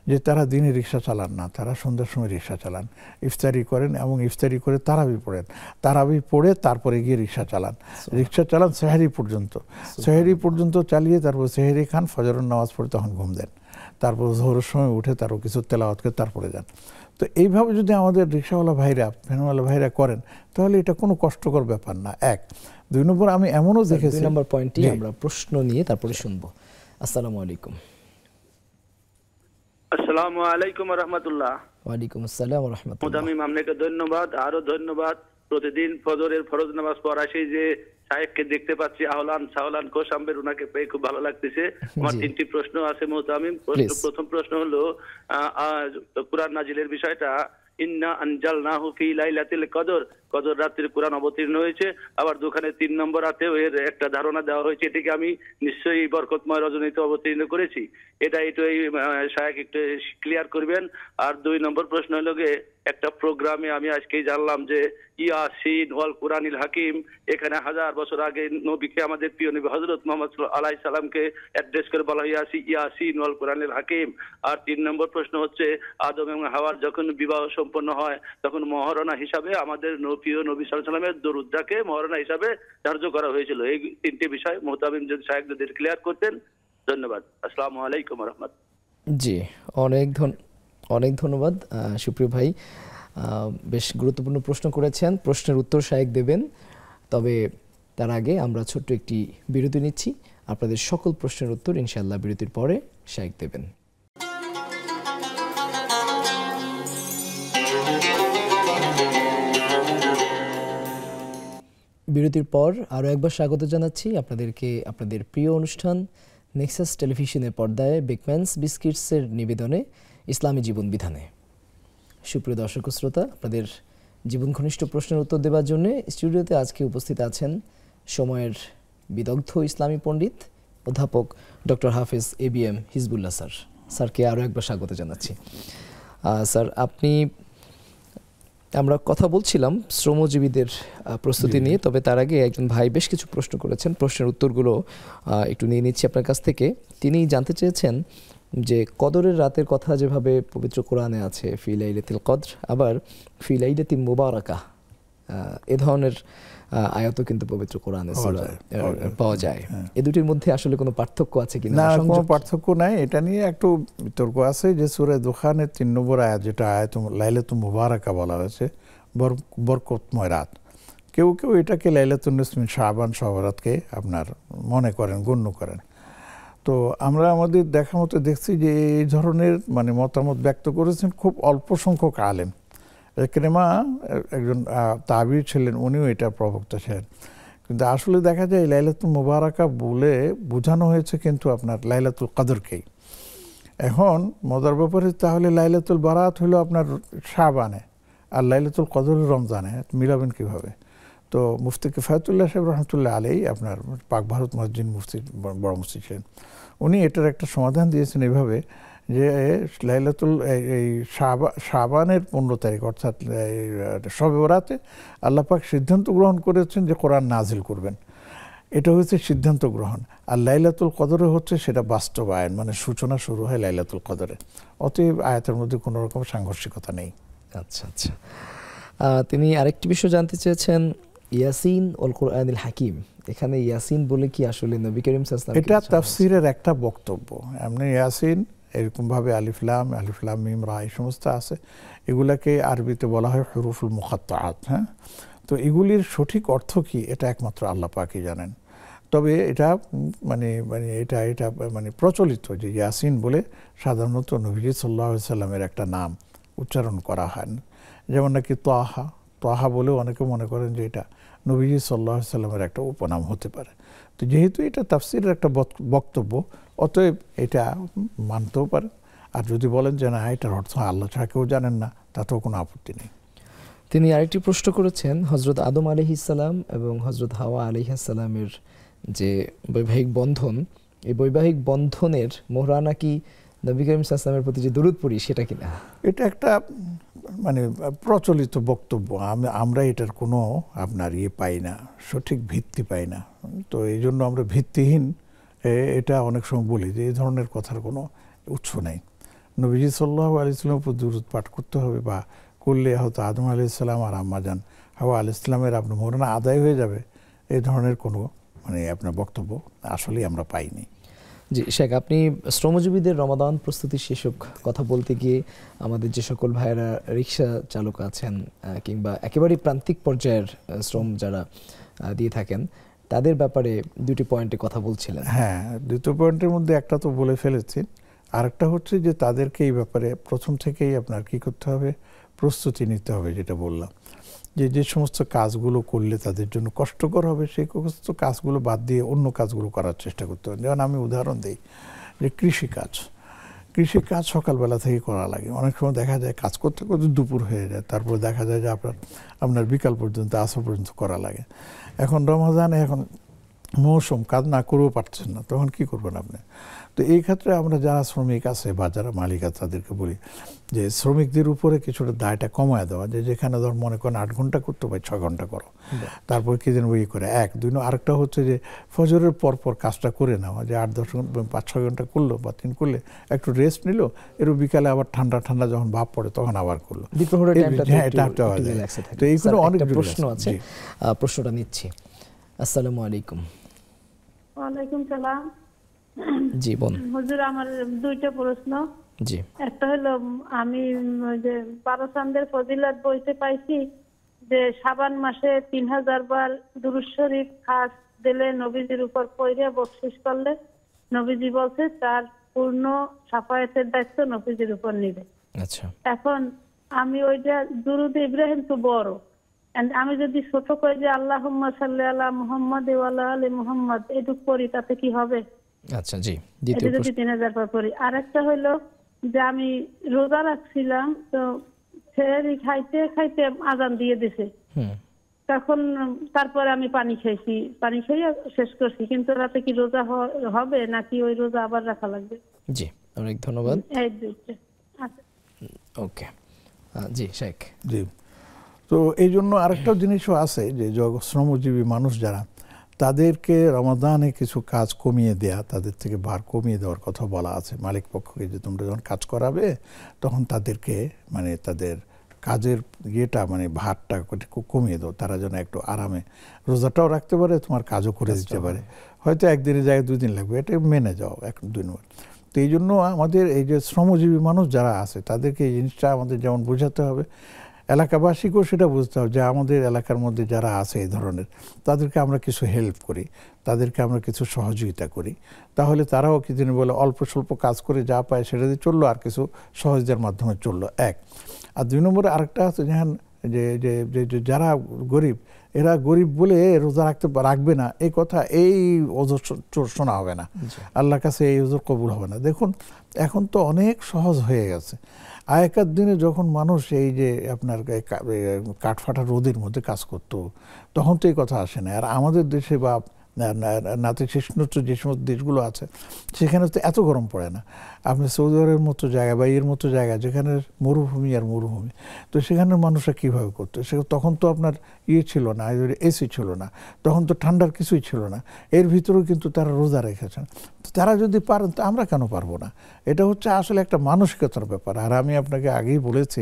যে তারা দিনে রিক্সা চালান না, তারা সন্ধ্যার সময় রিক্সা চালান, ইফতারি করেন এবং ইফতারি করে তারাবি পড়েন, তারাবি পড়ে তারপরে গিয়ে রিক্সা চালান সেহরি পর্যন্ত চালিয়ে তারপর সেহরি খান, ফজরের নামাজ পড়ে তখন ঘুম দেন, তারপর জোহরের সময় উঠে তারও কিছু তেলাওয়াত করে তারপরে যান। তো এইভাবে যদি আমাদের রিক্সাওয়ালা ভাইরা, ভ্যানওয়ালা ভাইরা করেন তাহলে এটা কোনো কষ্টকর ব্যাপার না। 1, 2 নম্বর আমি এমনও দেখেছি, 2 নম্বর পয়েন্টটি আমরা প্রশ্ন নিয়ে তারপরে শুনবো। আসসালামু আলাইকুম। আসসালামু আলাইকুম ওয়া রাহমাতুল্লাহ। ওয়া আলাইকুম আসসালাম ওয়া রাহমাতুল্লাহ। মুতামিম আপনাকে ধন্যবাদ, আরো ধন্যবাদ। প্রতিদিন ফজরের ফরজ নামাজ পড়া সেই যে সাহেবকে দেখতে পাচ্ছি, সাহলান কোশাম্বের, ওনাকে পেয়ে খুব ভালো লাগতেছে। আমার 3টি প্রশ্ন আছে মুতামিম। প্রথম প্রশ্ন হলো কুরআন নাজিলের বিষয়টা, ইন্না আনজালনাহু ফি লাইলাতিল কদর, কদর রাত্রির কুরআন অবতীর্ণ হয়েছে। আবার দোকানে 3 নম্বর রাতেও এর একটা ধারণা দেওয়া হয়েছে, এটাকে আমি নিশ্চয়ই বরকতময় রজনীতে অবতীর্ণ করেছি। এটা একটু সাহেব একটু ক্লিয়ার করবেন। আর 2 নম্বর প্রশ্ন হলো গিয়ে, একটা প্রোগ্রামে আমি আজকেই জানলাম যে ইয়াসিন ওয়াল কুরআনিল হাকিম, এখানে 1000 বছর আগে নবীকে, আমাদের প্রিয় নবী হযরত মুহাম্মদ সাল্লাল্লাহু আলাইহি সাল্লামকে অ্যাড্রেস করে বলা হয়েছে ইয়াসিন ওয়াল কুরআনিল হাকিম। আর 3 নম্বর প্রশ্ন হচ্ছে, আদম এবং হাওয়ার যখন বিবাহ সম্পন্ন হয় তখন মহারণা হিসাবে আমাদের প্রিয় নবী সাল্লাল্লাহু আলাইহি সাল্লামের দরুদটাকে মহারণা হিসাবে ধার্য করা হয়েছিল। এই 3টি বিষয় মুতামিম যদি সাহেব যদি ক্লিয়ার করতেন, ধন্যবাদ। আসসালামু আলাইকুম ওয়া রাহমাতুল্লাহ। জি, অনেক ধন্যবাদ সুপ্রিয় ভাই, বেশ গুরুত্বপূর্ণ প্রশ্ন করেছেন। প্রশ্নের উত্তর শায়েক দেবেন, তবে তার আগে আমরা ছোট্ট একটি বিরতি নিচ্ছি। আপনাদের সকল প্রশ্নের উত্তর ইনশাআল্লাহ বিরতির পরে শায়েক দেবেন। বিরতির পর আরও একবার স্বাগত জানাচ্ছি আপনাদেরকে আপনাদের প্রিয় অনুষ্ঠান নেক্সাস টেলিভিশনের পর্দায় বেকম্যানস বিস্কিটসের নিবেদনে ইসলামী জীবন বিধানে। সুপ্রিয় দর্শক শ্রোতা, আপনাদের জীবন ঘনিষ্ঠ প্রশ্নের উত্তর দেওয়ার জন্য স্টুডিওতে আজকে উপস্থিত আছেন সময়ের বিদগ্ধ ইসলামী পণ্ডিত অধ্যাপক ডক্টর হাফেজ ABM হিজবুল্লাহ স্যার। স্যারকে আরও একবার স্বাগত জানাচ্ছি। স্যার, আমরা কথা বলছিলাম শ্রমজীবীদের প্রস্তুতি নিয়ে, তবে তার আগে একজন ভাই বেশ কিছু প্রশ্ন করেছেন, প্রশ্নের উত্তরগুলো একটু নিয়ে নিচ্ছি আপনার কাছ থেকে। তিনি জানতে চেয়েছেন যে কদরের রাতের কথা যেভাবে পবিত্র কোরআনে আছে ফি লাইলাতুল কদর, আবার ফি লাইলাতিন মুবারাকা, এ ধরনের আয়াতও কিন্তু পবিত্র কোরআনে পাওয়া যায়। এই দুটির মধ্যে আসলে কোনো পার্থক্য আছে কিনা? না, কোনো পার্থক্য নাই। এটা নিয়ে একটু বিতর্ক আছে যে সূরা দুখানের 3 নম্বর আয়াত, যেটা আয়াত লাইলাতুল মুবারাকা বলা হয়েছে, বরকতময় রাত, কেউ কেউ এটাকে লাইলাতুন নিসফ মিন শাবান, শবরাতকে আপনার মনে করেন, গণ্য করেন। তো আমরা আমাদের দেখা মতো দেখছি যে এই ধরনের মানে মতামত ব্যক্ত করেছেন খুব অল্প সংখ্যক আলেম। একরেমা একজন তাবির ছিলেন, উনিও এটা প্রবক্তা ছিলেন। কিন্তু আসলে দেখা যায় লাইলাতুল মুবারাকা বলে বোঝানো হয়েছে কিন্তু আপনার লাইলাতুল কদরকেই। এখন মজার ব্যাপারে, তাহলে লাইলাতুল বারাত হলো আপনার শাবানে আর লাইলাতুল কদর রমজানে, মিলাবেন কিভাবে? তো মুফতি কিফায়াতুল্লাহ সাহেব রহমতুল্লাহ আলাইহি, আপনার পাক ভারত মসজিদ মুফতি, বড় মুফতি ছিলেন, উনি এটার একটা সমাধান দিয়েছেন এভাবে যে লাইলাতুল এই শাবানের 15 তারিখ অর্থাৎ শবে বরাতে আল্লাহ পাক সিদ্ধান্ত গ্রহণ করেছেন যে কোরআন নাজিল করবেন। এটা হচ্ছে সিদ্ধান্ত গ্রহণ। আর লাইলাতুল কদরে হচ্ছে সেটা বাস্তবায়ন, মানে সূচনা শুরু হয় লাইলাতুল কদরে। অতএব আয়াতের মধ্যে কোনো রকম সাংঘর্ষিকতা নেই। আচ্ছা আচ্ছা। তিনি আরেকটি বিষয় জানতে চেয়েছেন, ইয়াসিন ওয়াল কুরআনিল হাকিম, এখানে ইয়াসিন বলে কি আসলে নবী করিম সাল্লাল্লাহু আলাইহি ওয়াসাল্লাম? এটা তাফসীরের একটা বক্তব্য। এমনি ইয়াসিন এরকমভাবে আলিফ লাম মিম রা এই সমস্ত আছে, এগুলাকে আরবিতে বলা হয় হুরুফুল মুকাত্তাআত। হ্যাঁ, তো এগুলির সঠিক অর্থ কি এটা একমাত্র আল্লাহ পাকই জানেন। তবে এটা মানে প্রচলিত যে ইয়াসিন বলে সাধারণত নবী সাল্লাল্লাহু আলাইহি সাল্লামের একটা নাম উচ্চারণ করা হয়। যেমন নাকি তাহা বলেও অনেকে মনে করেন যে এটা নবী সাল্লাল্লাহু আলাইহি সাল্লামের একটা উপনাম হতে পারে। তো যেহেতু এটা তাফসীরের একটা বক্তব্য, অতএব এটা মানতেও পারে। আর যদি বলেন যে না, এটার অর্থ আল্লাহ ছাড়া কেউ জানেন না, তাতেও কোনো আপত্তি নেই। তিনি আরেকটি প্রশ্ন করেছেন, হযরত আদম আলাইহিস সালাম এবং হযরত হাওয়া আলাইহিস সালামের যে বৈবাহিক বন্ধন, এই বৈবাহিক বন্ধনের মোহরা নাকি নবী করিম সাল্লাল্লাহু আলাইহি ওয়াসাল্লামের প্রতি যে দরুদ পড়ি সেটা কিনা? এটা একটা মানে প্রচলিত বক্তব্য। আমরা এটার কোনো আপনার পাই না, সঠিক ভিত্তি পাই না। তো এই জন্য আমরা ভিত্তিহীন এটা অনেক সময় বলি যে এই ধরনের কথার কোনো উৎস নেই। নবীজি সাল্লাল্লাহু আলাইহি ওয়াসাল্লামের উপর দুরূদ পাঠ করতে হবে বা করলে হয়তো আদম আলাইহিস সালাম আর আম্মাজান হাওয়া আলাইহিস সালামের আপনার মোহরানা আদায় হয়ে যাবে, এই ধরনের কোনো মানে আপনার বক্তব্য আসলেই আমরা পাইনি। জি শেখ, আপনি শ্রমজীবীদের রমাদান প্রস্তুতি শীর্ষক কথা বলতে গিয়ে আমাদের যে সকল ভাইয়েরা রিক্সা চালক আছেন কিংবা একেবারে প্রান্তিক পর্যায়ের শ্রম যারা দিয়ে থাকেন, তাদের ব্যাপারে দুটি পয়েন্টে কথা বলছিলেন। হ্যাঁ, দুটো পয়েন্টের মধ্যে একটা তো বলে ফেলেছি, আরেকটা হচ্ছে যে তাদেরকে এই ব্যাপারে প্রথম থেকেই আপনার কি করতে হবে, প্রস্তুতি নিতে হবে। যেটা বললাম যে সমস্ত কাজগুলো করলে তাদের জন্য কষ্টকর হবে, সেই সমস্ত কাজগুলো বাদ দিয়ে অন্য কাজগুলো করার চেষ্টা করতে হবে। যেমন আমি উদাহরণ দিই যে কৃষিকাজ সকালবেলা থেকে করা লাগে। অনেক সময় দেখা যায় কাজ করতে করতে দুপুর হয়ে যায়, তারপর দেখা যায় যে আপনার বিকাল পর্যন্ত, আসর পর্যন্ত করা লাগে। এখন রমজানে এখন মৌসুম, কাজ না করেও পারছেন না, তখন কি করবেন আপনি? তো এই ক্ষেত্রে আমরা যারা শ্রমিক আছে বা যারা মালিক আছে তাদেরকে বলি যে শ্রমিকদের উপরে কিছুটা দায়টা কমায় দেওয়া, যে যেখানে ধর মনে করেন 8 ঘন্টা করতে পারে 6 ঘন্টা করো, তারপর কি যেন ওই করে 1 2 আরেকটা হচ্ছে যে ফজরের পর কাজটা করে নেওয়া, যে 8-10 ঘন্টা 5-6 ঘন্টা করলো বা 3 করলে একটু রেস্ট নিল, এর বিকালে আবার ঠান্ডা যখন ভাব পড়ে তখন আবার করলো। তো এইগুলো অনেক প্রশ্ন আছে, প্রশ্নটা নিচ্ছি। আসসালামু আলাইকুম। ওয়ালাইকুম সালাম। জি বোন। হুজুর, আমার দুইটা প্রশ্ন। জি। একটা হলো, আমি যে 12 চাঁদের ফজিলত বইতে পাইছি যে শাবান মাসে 3000 বার দুরূদ শরীফ খাস দিলে নবীজির উপর পড়ে বকশিশ করলে নবীজি বলছে তার পূর্ণ শাফায়াতের দায়িত্ব নবীজির উপর নিবে। আচ্ছা। এখন আমি ওইটা দুরূদ ইব্রাহিম তো বড়, And আমি যদি ছোট কই যে আল্লাহুম্মা সাল্লি আলা মুহাম্মাদ ওয়া আলা আলি মুহাম্মাদ এটুক পড়ি তাতে কি হবে? আচ্ছা জি, দ্বিতীয় যদি 3000 বার পড়ি। আরেকটা হলো যে আমি রোজা রাখছিলাম, তো সেহরি খাইতে খাইতে আজান দিয়ে দিছে। তখন তারপরে আমি পানি খাইছি, পানি খেয়ে শেষ করছি, কিন্তু রাতে কি রোজা হবে নাকি ওই রোজা আবার রাখা লাগবে? জি, অনেক ধন্যবাদ। এই দুইটা। আচ্ছা, ওকে, জি শেখ। জি, তো এই জন্য আরেকটা জিনিসও আছে যে শ্রমজীবী মানুষ যারা, তাদেরকে রমাদানে কিছু কাজ কমিয়ে দেয়া, তাদের থেকে ভার কমিয়ে দেওয়ার কথা বলা আছে মালিক পক্ষকে, যে তোমরা যখন কাজ করাবে তখন তাদেরকে মানে তাদের কাজের ইয়েটা মানে ভারটা কমিয়ে দাও, তারা যেন একটু আরামে রোজাটাও রাখতে পারে, তোমার কাজও করে দিতে পারে। হয়তো একদিনের জায়গায় 2 দিন লাগবে, এটা মেনে যাও 1-2 দিন। তো এই জন্য আমাদের এই যে শ্রমজীবী মানুষ যারা আছে তাদেরকে এই জিনিসটা আমাদের যেমন বোঝাতে হবে, এলাকাবাসীকেও সেটা বুঝতে হবে যে আমাদের এলাকার মধ্যে যারা আছে এই ধরনের, তাদেরকে আমরা কিছু হেল্প করি, তাদেরকে আমরা কিছু সহযোগিতা করি, তাহলে তারাও কি দিন বলে অল্প স্বল্প কাজ করে যা পায় সেটা দিয়ে চললো, আর কিছু সহজের মাধ্যমে চললো। এক। আর 2 নম্বরে আরেকটা আছে যে যারা গরিব, এরা গরিব বলে রোজা রাখবে না এই কথা, এই ওজর শোনা হবে না, আল্লাহর কাছে এই ওজর কবুল হবে না। দেখুন এখন তো অনেক সহজ হয়ে গেছে। আগেকার দিনে যখন মানুষ এই যে আপনার কাঠফাটা রোদের মধ্যে কাজ করত, তখন তো এই কথা আসে না। আর আমাদের দেশে বা নাতিশীতোষ্ণ যে সমস্ত দেশগুলো আছে সেখানে তো এত গরম পড়ে না। আপনি সৌদি আরবের মতো জায়গা বা এর মতো জায়গা যেখানে মরুভূমি আর মরুভূমি, তো সেখানের মানুষরা কীভাবে করতো? তখন তো আপনার ছিল না, এসি ছিল না, তখন তো ঠান্ডার কিছুই ছিল না, এর ভিতরেও কিন্তু তারা রোজা রেখেছেন। তো তারা যদি পারেন তো আমরা কেন পারবো না? এটা হচ্ছে আসলে একটা মানসিকতার ব্যাপার। আর আমি আপনাকে আগেই বলেছি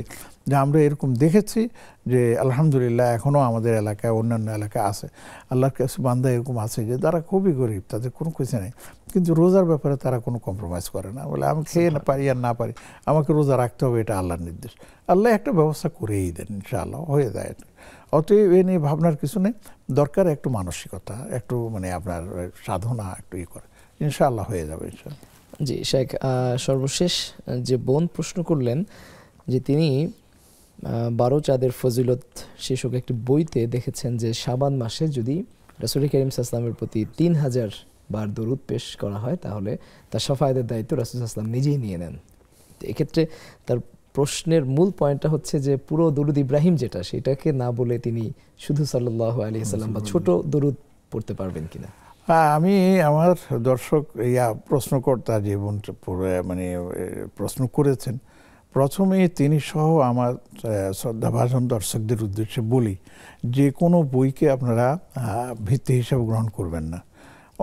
যে আমরা এরকম দেখেছি যে আলহামদুলিল্লাহ এখনও আমাদের এলাকায় অন্যান্য এলাকায় আছে, আল্লাহর কাছে বান্দা এরকম আছে যে তারা খুবই গরিব, তাদের কোনো কিছু নেই, কিন্তু রোজার ব্যাপারে তারা কোনো কম্প্রোমাইজ করে না, বলে আমি খেয়ে না পারি আর না পারি, আমাকে রোজা রাখতে হবে, এটা আল্লাহর নির্দেশ। আল্লাহ একটা ব্যবস্থা করেই দেন, ইনশাআল্লাহ হয়ে যায়। অতএব এ নিয়ে ভাবনার কিছু নেই, দরকার একটু মানসিকতা, একটু মানে আপনার সাধনা একটু করে, ইনশাআল্লাহ হয়ে যাবে ইনশাআল্লাহ। জি শেখ, সর্বশেষ যে বোন প্রশ্ন করলেন যে তিনি 12 চাঁদের ফজিলত শীর্ষক একটি বইতে দেখেছেন যে শাবান মাসে যদি রাসূল করিম সাল্লাল্লাহু আলাইহি ওয়াসাল্লামের প্রতি 3000 বার দরুদ পেশ করা হয় তাহলে তার শাফায়াতের দায়িত্ব রাসূল সাল্লাল্লাহু আলাইহি ওয়াসাল্লাম নিজেই নিয়ে নেন। তো এক্ষেত্রে তার প্রশ্নের মূল পয়েন্টটা হচ্ছে যে পুরো দরুদ ইব্রাহিম যেটা, সেটাকে না বলে তিনি শুধু সাল্লাল্লাহু আলাইহি ওয়াসাল্লাম বা ছোট দরুদ পড়তে পারবেন কিনা? আমি আমার দর্শক প্রশ্নকর্তা যে বোন মানে প্রশ্ন করেছেন, প্রথমে তিনি সহ আমার শ্রদ্ধাভাজন দর্শকদের উদ্দেশ্যে বলি, যে কোনো বইকে আপনারা ভিত্তি হিসাবে গ্রহণ করবেন না।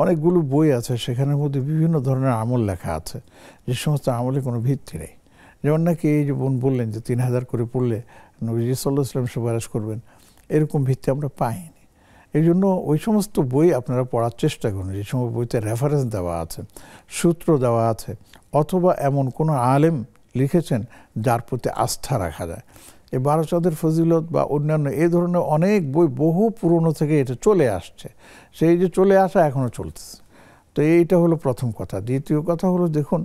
অনেকগুলো বই আছে, সেখানের মধ্যে বিভিন্ন ধরনের আমল লেখা আছে, যে সমস্ত আমলে কোনো ভিত্তি নেই। যেমন নাকি এই যে বোন বললেন যে 3000 করে পড়লে নবীজি সাল্লাল্লাহু আলাইহি ওয়াসাল্লাম সুপারিশ করবেন, এরকম ভিত্তি আমরা পাইনি। এই জন্য ওই সমস্ত বই আপনারা পড়ার চেষ্টা করুন যে সমস্ত বইতে রেফারেন্স দেওয়া আছে, সূত্র দেওয়া আছে, অথবা এমন কোনো আলেম লিখেছেন যার প্রতি আস্থা রাখা যায়। এই 12 চাঁদের ফজিলত বা অন্যান্য এই ধরনের অনেক বই বহু পুরনো থেকে এটা চলে আসছে, সেই যে চলে আসা এখনও চলতেছে। তো এইটা হলো প্রথম কথা। দ্বিতীয় কথা হলো, দেখুন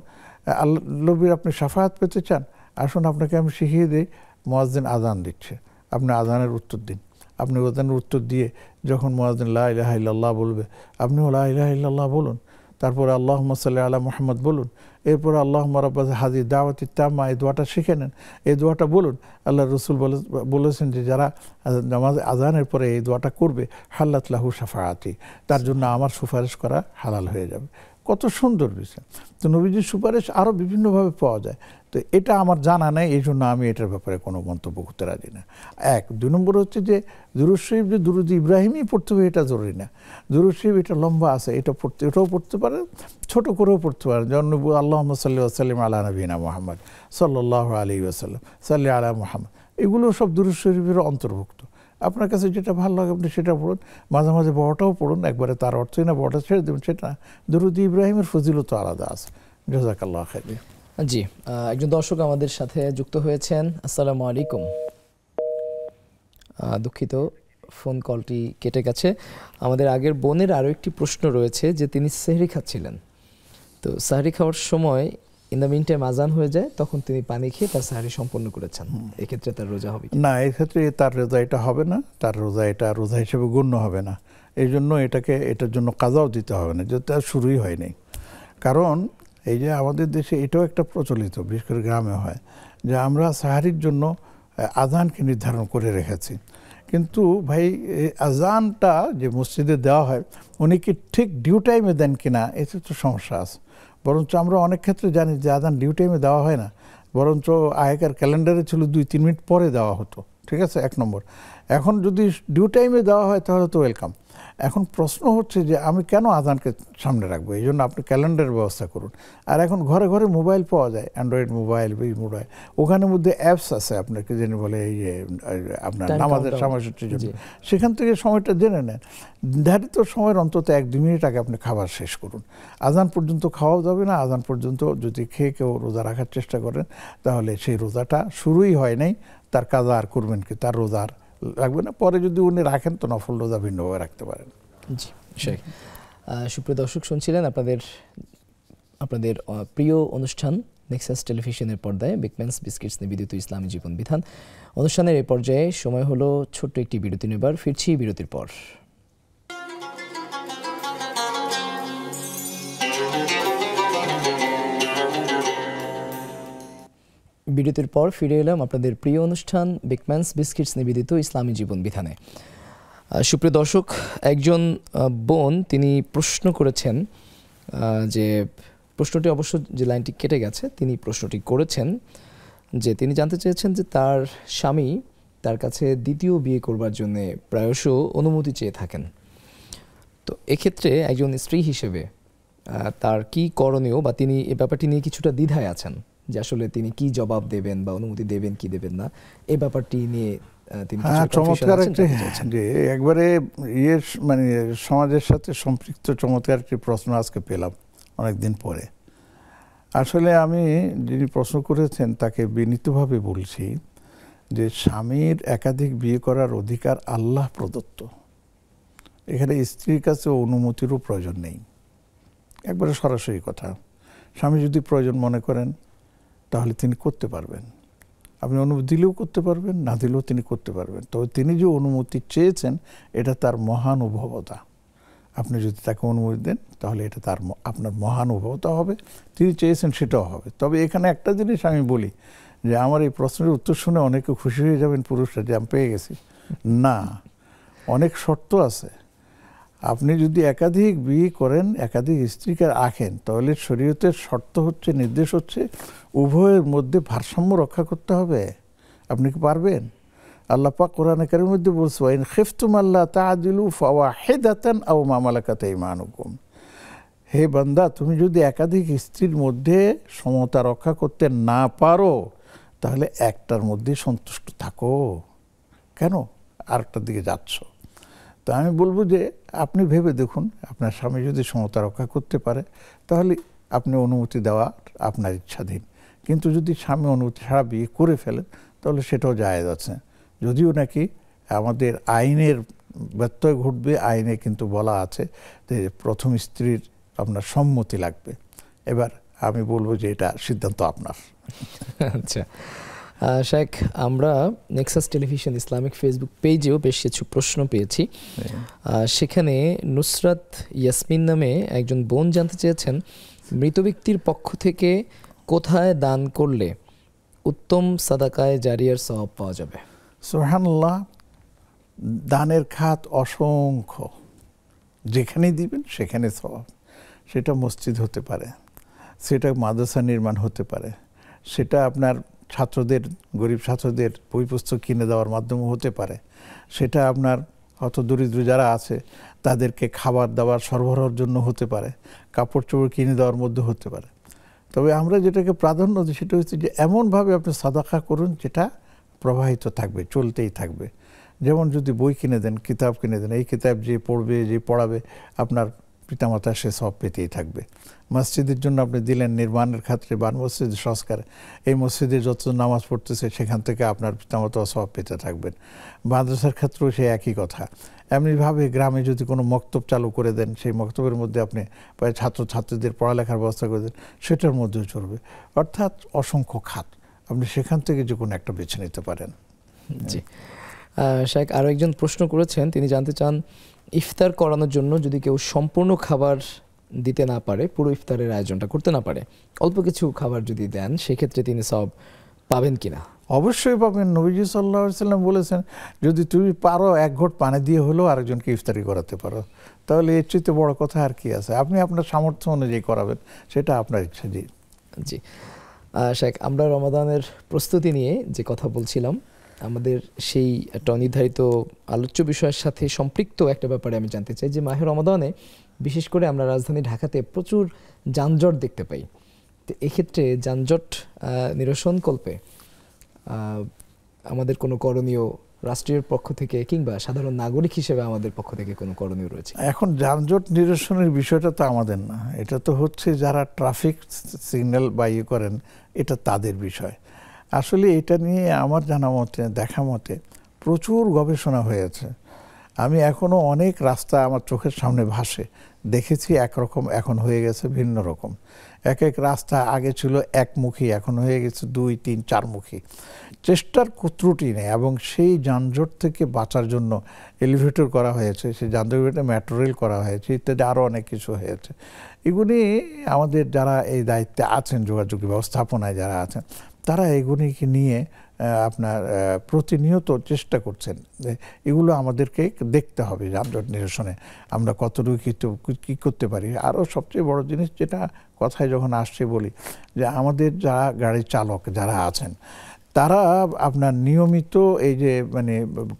আল্লাহ নবীর আপনি শাফায়াত পেতে চান, আসুন আপনাকে আমি শিখিয়ে দিই, মুয়াজ্জিন আযান দিচ্ছে, আপনি আযানের উত্তর দিন। আপনি আযানের উত্তর দিয়ে যখন মুয়াজ্জিন লা ইলাহা ইল্লাল্লাহ বলবে, আপনিও লা ইলাহা ইল্লাল্লাহ বলুন, তারপরে আল্লাহুম্মা সাল্লি আলা মুহাম্মদ বলুন, এরপর আল্লাহুম্মা রাব্বা হাযিহি দাওয়াতি তাম্মা, এই দোয়াটা শিখে নেন, এই দোয়াটা বলুন। আল্লাহ রসুল বলেছেন যে যারা নামাজ আযানের পরে এই দোয়াটা করবে, হাল্লাত লাহু শাফাআতি, তার জন্য আমার সুপারিশ করা হালাল হয়ে যাবে। কত সুন্দর বিষয়। তো নবীজির সুপারিশ আরও বিভিন্নভাবে পাওয়া যায়। তো এটা আমার জানা নেই, এই জন্য আমি এটার ব্যাপারে কোনো মন্তব্য করতে রাজি না। 1। 2 নম্বর হচ্ছে যে দুরূদ শরীফ যে দুরূদ ইব্রাহিমই পড়তে হবে এটা জরুরি না। দুরূদ শরীফ এটা লম্বা আছে, এটাও পড়তে পারে, ছোট করেও পড়তে পারে। যেমন আল্লাহুম্মা সাল্লি ওয়া সাল্লিম আলা নবিয়িনা মুহাম্মদ সাল্লাল্লাহু আলাইহি ওয়াসাল্লাম, সাল্লি আলা মুহাম্মদ, এগুলো সব দুরূদ শরীফের অন্তর্ভুক্ত। আপনার কাছে যেটা ভালো লাগে আপনি সেটা পড়ুন, মাঝে মাঝে বড়টাও পড়ুন, একবারে তার অর্থই না বড়টা ছেড়ে দেবেন সেটা না। দুরূদ ইব্রাহিমের ফজিলত আলাদা আছে। জাযাকাল্লাহু খাইর। জি, একজন দর্শক আমাদের সাথে যুক্ত হয়েছেন। আসসালামু আলাইকুম। দুঃখিত, ফোন কলটি কেটে গেছে। আমাদের আগের বোনের আরও একটি প্রশ্ন রয়েছে যে তিনি সেহরি খাচ্ছিলেন, তো সেহরি খাওয়ার সময় ইন দ্য মিন টাইম আজান হয়ে যায়, তখন তিনি পানি খেয়ে তার সাহারি সম্পন্ন করেছেন, এক্ষেত্রে তার রোজা হবে কি? না, এক্ষেত্রে তার রোজা এটা হবে না, তার রোজা এটা রোজা হিসেবে গণ্য হবে না। এই জন্য এটার জন্য কাজাও দিতে হবে না, যেটা শুরুই হয়নি। কারণ এই যে আমাদের দেশে এটাও একটা প্রচলিত, বিশেষ করে গ্রামে হয়, যে আমরা সাহারির জন্য আজানকে নির্ধারণ করে রেখেছি। কিন্তু ভাই এই আজানটা যে মসজিদে দেওয়া হয়, উনি কি ঠিক ডিউ টাইমে দেন কিনা, এতে তো সমস্যা আছে। বরঞ্চ আমরা অনেক ক্ষেত্রে জানি যে আজান ডিউ টাইমে দেওয়া হয় না, বরঞ্চ আগেকার ক্যালেন্ডারে ছিল 2-3 মিনিট পরে দেওয়া হতো, ঠিক আছে, 1 নম্বর। এখন যদি ডিউ টাইমে দেওয়া হয় তাহলে তো ওয়েলকাম। এখন প্রশ্ন হচ্ছে যে আমি কেন আজানকে সামনে রাখবো? এই জন্য আপনি ক্যালেন্ডারের ব্যবস্থা করুন। আর এখন ঘরে ঘরে মোবাইল পাওয়া যায়, অ্যান্ড্রয়েড মোবাইল, মোবাইল, ওখানের মধ্যে অ্যাপস আছে আপনাকে জেনে বলে এই যে আপনার নামাজের সময়সূচির জন্য, সেখান থেকে সময়টা জেনে নেন। নির্ধারিত সময়ের অন্তত 1-2 মিনিট আগে আপনি খাবার শেষ করুন। আজান পর্যন্ত খাওয়াও যাবে না। আজান পর্যন্ত যদি খেয়ে কেউ রোজা রাখার চেষ্টা করেন তাহলে সেই রোজাটা শুরুই হয় নাই, তার কাজা আর করবেন কি, তার রোজার রাখবে না। পরে যদি উনি রাখেন তো নফল রোজা ভিন্নভাবে রাখতে পারেন। জি, সুপ্রিয় দর্শক, শুনছিলেন আপনাদের প্রিয় অনুষ্ঠান নেক্সাস টেলিভিশনের পর্দায় বিগম্যানস বিস্কিটস নিবেদিত ইসলামী জীবন বিধান অনুষ্ঠানের এই পর্যায়ে সময় হলো ছোট্ট একটি বিরতি নেবার। ফিরছি বিরতির পর। বিরতির পর ফিরে এলাম আপনাদের প্রিয় অনুষ্ঠান বিগম্যানস বিস্কিটস নিবেদিত ইসলামী জীবন বিধানে। সুপ্রিয় দর্শক, একজন বোন তিনি প্রশ্ন করেছেন, যে প্রশ্নটি অবশ্য যে লাইনটি কেটে গেছে, তিনি প্রশ্নটি করেছেন যে তিনি জানতে চেয়েছেন যে তার স্বামী তার কাছে দ্বিতীয় বিয়ে করবার জন্য প্রায়শ অনুমতি চেয়ে থাকেন। তো এক্ষেত্রে একজন স্ত্রী হিসেবে তার কি করণীয়, বা তিনি এই ব্যাপারটি নিয়ে কিছুটা দ্বিধায় আছেন যে আসলে তিনি কি জবাব দেবেন বা অনুমতি দেবেন কি দেবেন না, এই ব্যাপারটি নিয়ে তিনি চমৎকার একটা যে একবারে মানে সমাজের সাথে সম্পৃক্ত চমৎকার একটি প্রশ্ন আজকে পেলাম অনেকদিন পরে। আসলে আমি যিনি প্রশ্ন করেছেন তাকে বিনীতভাবে বলছি যে স্বামীর একাধিক বিয়ে করার অধিকার আল্লাহ প্রদত্ত। এখানে স্ত্রীর কাছে অনুমতিরও প্রয়োজন নেই, একবারে সরাসরি কথা। স্বামী যদি প্রয়োজন মনে করেন তাহলে তিনি করতে পারবেন, আপনি অনুমতি দিলেও করতে পারবেন, না দিলেও তিনি করতে পারবেন। তবে তিনি যে অনুমতি চেয়েছেন এটা তার মহানুভবতা। আপনি যদি তাকে অনুমতি দেন তাহলে এটা আপনার মহানুভবতা হবে, তিনি চেয়েছেন সেটাও হবে। তবে এখানে একটা জিনিস আমি বলি যে আমার এই প্রশ্নের উত্তর শুনে অনেকে খুশি হয়ে যাবেন পুরুষরা যে আমি পেয়ে গেছি, না, অনেক শর্ত আছে। আপনি যদি একাধিক বিয়ে করেন, একাধিক স্ত্রীকে রাখেন, তাহলে শরীয়তের শর্ত হচ্ছে, নির্দেশ হচ্ছে উভয়ের মধ্যে ভারসাম্য রক্ষা করতে হবে। আপনি কি পারবেন? আল্লাহ পাক কোরআনে কারীমের মধ্যে বলছে, ওয়া ইন খিফতুম আল্লা তা'দিলু ফাওয়াহিদাতান আও মা মালাকাত আইমানুকুম। হে বান্দা, তুমি যদি একাধিক স্ত্রীর মধ্যে সমতা রক্ষা করতে না পারো তাহলে একটার মধ্যে সন্তুষ্ট থাকো, কেন আরেকটার দিকে যাচ্ছ? তো আমি বলবো যে আপনি ভেবে দেখুন, আপনার স্বামী যদি সমতা রক্ষা করতে পারে তাহলে আপনি অনুমতি দেওয়া আপনার ইচ্ছাধীন। কিন্তু যদি স্বামী অনুমতি ছাড়া বিয়ে করে ফেলেন তাহলে সেটাও জায়েজ আছে, যদিও নাকি আমাদের আইনের ব্যত্যয় ঘটবে। আইনে কিন্তু বলা আছে যে প্রথম স্ত্রীর আপনার সম্মতি লাগবে। এবার আমি বলবো যে এটা সিদ্ধান্ত আপনার। আচ্ছা শেখ, আমরা নেক্সাস টেলিভিশন ইসলামিক ফেসবুক পেজেও বেশ কিছু প্রশ্ন পেয়েছি। সেখানে নুসরাত ইয়াসমিন নামে একজন বোন জানতে চেয়েছেন, মৃত ব্যক্তির পক্ষ থেকে কোথায় দান করলে উত্তম সাদাকায়ে জারিয়ার সওয়াব পাওয়া যাবে? সুবহানাল্লাহ, দানের খাত অসংখ্য, যেখানেই দিবেন সেখানে সওয়াব। সেটা মসজিদ হতে পারে, সেটা মাদ্রাসা নির্মাণ হতে পারে, সেটা আপনার ছাত্রদের, গরিব ছাত্রদের বই পুস্তক কিনে দেওয়ার মাধ্যমে হতে পারে, সেটা আপনার হত দরিদ্র যারা আছে তাদেরকে খাবার দাবার সরবরাহের জন্য হতে পারে, কাপড় চোপড় কিনে দেওয়ার মধ্যে হতে পারে। তবে আমরা যেটাকে প্রাধান্য দিই সেটা হচ্ছে যে এমনভাবে আপনি সাদাকা করুন যেটা প্রবাহিত থাকবে, চলতেই থাকবে। যেমন যদি বই কিনে দেন, কিতাব কিনে দেন, এই কিতাব যে পড়বে, যে পড়াবে, আপনার পিতামাতা সে সব পেতেই থাকবে। মসজিদের জন্য আপনি দিলেন নির্মাণের ক্ষেত্রে বা মসজিদ সংস্কার, এই মসজিদে যত নামাজ পড়তেছে সেখান থেকে আপনার পিতামাতা সব পেতে থাকবেন। মাদ্রাসার ক্ষেত্রেও সে একই কথা। এমনিভাবে গ্রামে যদি কোনো মক্তব চালু করে দেন, সেই মক্তবের মধ্যে আপনি ছাত্রছাত্রীদের পড়ালেখার ব্যবস্থা করে দেন, সেটার মধ্যেও চলবে। অর্থাৎ অসংখ্য খাত, আপনি সেখান থেকে যে কোনো একটা বেছে নিতে পারেন। জি শাইখ, আরও একজন প্রশ্ন করেছেন, তিনি জানতে চান ইফতার করানোর জন্য যদি কেউ সম্পূর্ণ খাবার দিতে না পারে, পুরো ইফতারের আয়োজনটা করতে না পারে, অল্প কিছু খাবার যদি দেন, সেক্ষেত্রে তিনি সব পাবেন কিনা? অবশ্যই পাবেন। নবীজি সাল্লাল্লাহু আলাইহি সাল্লাম বলেছেন, যদি তুমি পারো এক ঘট পানি দিয়ে হলেও আরেকজনকে ইফতারি করাতে পারো, তাহলে এর চেয়ে বড় কথা আর কি আছে? আপনি আপনার সামর্থ্য অনুযায়ী করাবেন, সেটা আপনার ইচ্ছা। জি শাইখ, আমরা রমাদানের প্রস্তুতি নিয়ে যে কথা বলছিলাম, আমাদের সেই একটা নির্ধারিত আলোচ্য বিষয়ের সাথে সম্পৃক্ত একটা ব্যাপারে আমি জানতে চাই যে মাহে রমাদানে বিশেষ করে আমরা রাজধানী ঢাকাতে প্রচুর যানজট দেখতে পাই। তো এক্ষেত্রে যানজট নিরসনকল্পে আমাদের কোনো করণীয় রাষ্ট্রীয় পক্ষ থেকে কিংবা সাধারণ নাগরিক হিসেবে আমাদের পক্ষ থেকে কোনো করণীয় রয়েছে? এখন যানজট নিরসনের বিষয়টা তো আমাদের না, এটা তো হচ্ছে যারা ট্রাফিক সিগন্যাল বা ইয়ে করেন, এটা তাদের বিষয়। আসলে এটা নিয়ে আমার জানা মতে, দেখা মতে প্রচুর গবেষণা হয়েছে। আমি এখনও অনেক রাস্তা আমার চোখের সামনে ভাসে দেখেছি, একরকম এখন হয়ে গেছে ভিন্ন রকম। এক এক রাস্তা আগে ছিল একমুখী, এখন হয়ে গেছে 2, 3, 4 মুখী। চেষ্টার ত্রুটি নেই, এবং সেই যানজট থেকে বাঁচার জন্য এলিভেটর করা হয়েছে, সেই যানজটে মেট্রো রেল করা হয়েছে, ইত্যাদি আরও অনেক কিছু হয়েছে। এগুলি আমাদের যারা এই দায়িত্বে আছেন, যোগাযোগ ব্যবস্থাপনায় যারা আছেন, তারা এগুলিকে নিয়ে আপনার প্রতিনিয়ত চেষ্টা করছেন। এগুলো আমাদেরকে দেখতে হবে, যানজট নিরসনে আমরা কতটুকু কী করতে পারি। আরও সবচেয়ে বড় জিনিস যেটা কথায় যখন আসছে বলি, যে আমাদের যারা গাড়ি চালক যারা আছেন, তারা আপনার নিয়মিত এই যে মানে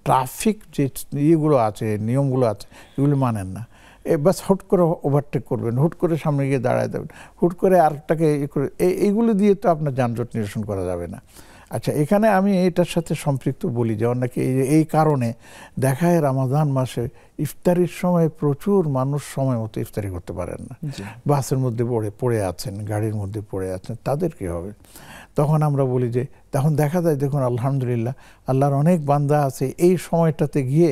ট্রাফিক যে ইয়েগুলো আছে, নিয়মগুলো আছে, এগুলো মানেন না। বাস হুট করে ওভারটেক করবেন, হুট করে সামনে গিয়ে দাঁড়ায় দেবেন, হুট করে আরেকটাকে করে, এইগুলো দিয়ে তো আপনার যানজট নিরসন করা যাবে না। আচ্ছা, এখানে আমি এটার সাথে সম্পৃক্ত বলি যে অনেকে এই কারণে দেখায় রমাদান মাসে ইফতারির সময় প্রচুর মানুষ সময় মতো ইফতারি করতে পারেন না, বাসের মধ্যে পড়ে আছেন, গাড়ির মধ্যে পড়ে আছেন, তাদের কী হবে? তখন আমরা বলি যে তখন দেখা যায়, দেখুন আলহামদুলিল্লাহ, আল্লাহর অনেক বান্দা আছে এই সময়টাতে গিয়ে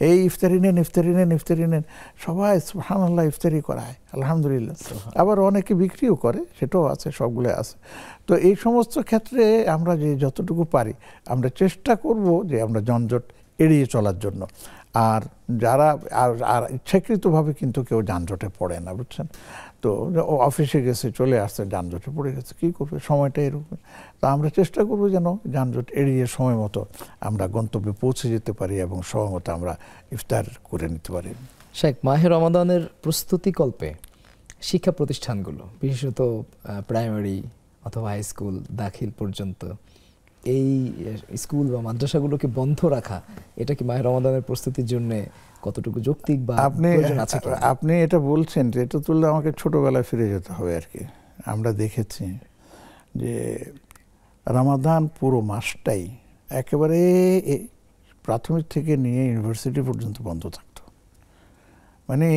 এই ইফতারি নেন, সবাই সুবহানাল্লাহ ইফতারি করায়, আলহামদুলিল্লাহ। আবার অনেকে বিক্রিও করে, সেটাও আছে, সবগুলো আছে। তো এই সমস্ত ক্ষেত্রে আমরা যে যতটুকু পারি আমরা চেষ্টা করব যে আমরা যানজট এড়িয়ে চলার জন্য। আর যারা আর ইচ্ছাকৃতভাবে কিন্তু কেউ যানজটে পড়ে না, বুঝছেন? তো অফিসে গেছে, চলে আসছে, যানজটে পড়ে গেছে, কী করবে, সময়টা এরকম। তো আমরা চেষ্টা করবো যেন যানজট এড়িয়ে সময় মতো আমরা গন্তব্যে পৌঁছে যেতে পারি এবং সময় মতো আমরা ইফতার করে নিতে পারি। শাইখ, মাহে রমাদানের প্রস্তুতিকল্পে শিক্ষা প্রতিষ্ঠানগুলো, বিশেষত প্রাইমারি অথবা হাই স্কুল দাখিল পর্যন্ত, এই স্কুল বা মাদ্রাসাগুলোকে বন্ধ রাখা, এটা কি মাহে রমাদানের প্রস্তুতির জন্য কতটুকু যৌক্তিক বা প্রয়োজন আছে? আপনি এটা বলছেন, এটা তুললে আমাকে ছোটবেলায় ফিরে যেতে হবে আর কি। আমরা দেখেছি যে রমাদান পুরো মাসটাই একেবারে প্রাথমিক থেকে নিয়ে ইউনিভার্সিটি পর্যন্ত বন্ধ থাকতো। মানে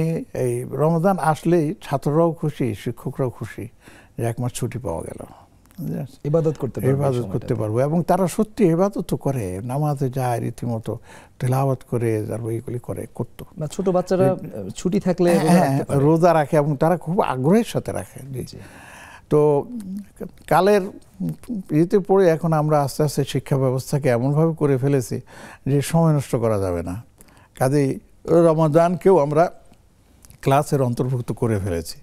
এই রমাদান আসলেই ছাত্ররাও খুশি, শিক্ষকরাও খুশি যে 1 মাস ছুটি পাওয়া গেল, ইবাদত করতে পারবো। এবং তারা সত্যি ইবাদত করে, নামাজে যায় রীতিমতো, তেলাওয়াত করে, তারপর এইগুলি করতো। ছোট বাচ্চারা ছুটি থাকলে রোজা রাখে, এবং তারা খুব আগ্রহের সাথে রাখে। তো কালের ইয়েতে পড়ে এখন আমরা আস্তে আস্তে শিক্ষা ব্যবস্থাকে এমনভাবে করে ফেলেছি যে সময় নষ্ট করা যাবে না। কাজেই রমাদানকেও আমরা ক্লাসের অন্তর্ভুক্ত করে ফেলেছি।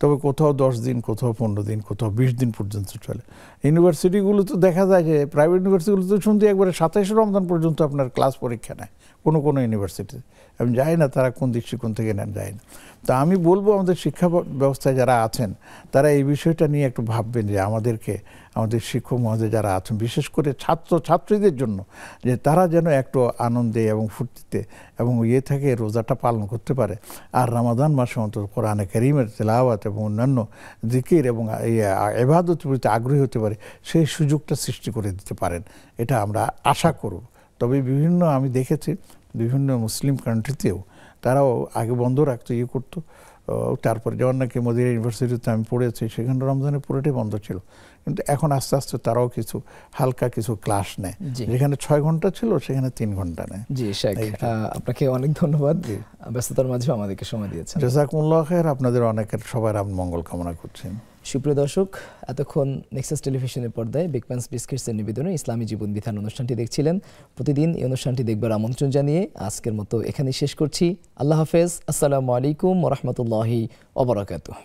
তবে কোথাও 10 দিন, কোথাও 15 দিন, কোথাও 20 দিন পর্যন্ত চলে। ইউনিভার্সিটিগুলো তো দেখা যায় যে প্রাইভেট ইউনিভার্সিটিগুলো তো শুনতে একবারে 27 রমজান পর্যন্ত আপনার ক্লাস পরীক্ষা নেয় কোনো ইউনিভার্সিটিতে। আমি যাই না তারা কোন দৃষ্টিকোণ থেকে নেন, যাই না। তা আমি বলবো আমাদের শিক্ষা ব্যবস্থায় যারা আছেন তারা এই বিষয়টা নিয়ে একটু ভাববেন যে আমাদের শিক্ষক মহোদয় যারা আছেন, বিশেষ করে ছাত্রীদের জন্য, যে তারা যেন একটু আনন্দে এবং ফুর্তিতে এবং থেকে রোজাটা পালন করতে পারে। আর রমাদান মাসে অন্তত কোরআনে কারীমের তেলাওয়াত এবং অন্যান্য জিকির এবং ইবাদতের প্রতি আগ্রহী হতে পারে, সেই সুযোগটা সৃষ্টি করে দিতে পারেন, এটা আমরা আশা করব। তবে আমি দেখেছি বিভিন্ন মুসলিম কান্ট্রিতেও তারাও আগে বন্ধ রাখতো, করতো, তারপরে যেমন নাকি মদিনা ইউনিভার্সিটিতে আমি পড়েছি, সেখানে রমজানে পুরোটাই বন্ধ ছিল, কিন্তু এখন আস্তে আস্তে তারাও কিছু হালকা কিছু ক্লাস নেয়, যেখানে 6 ঘন্টা ছিল সেখানে 3 ঘন্টা নেয়। জি শেখ, আপনাকে অনেক ধন্যবাদ, ব্যস্ততার মাঝেও আমাদেরকে সময় দিয়েছেন। জাযাকুমুল্লাহ খায়র, আপনাদের অনেকের সবার মঙ্গল কামনা করছেন। সুপ্রিয় দর্শক, এতক্ষণ নেক্সাস টেলিভিশনের পর্দায় বিগম্যানস বিস্কিটসের নিবেদনে ইসলামী জীবন বিধান অনুষ্ঠানটি দেখছিলেন। প্রতিদিন এই অনুষ্ঠানটি দেখবার আমন্ত্রণ জানিয়ে আজকের মতো এখানেই শেষ করছি। আল্লাহ হাফেজ, আসসালামু আলাইকুম ওয়া রাহমাতুল্লাহি ওয়া বারাকাতুহু।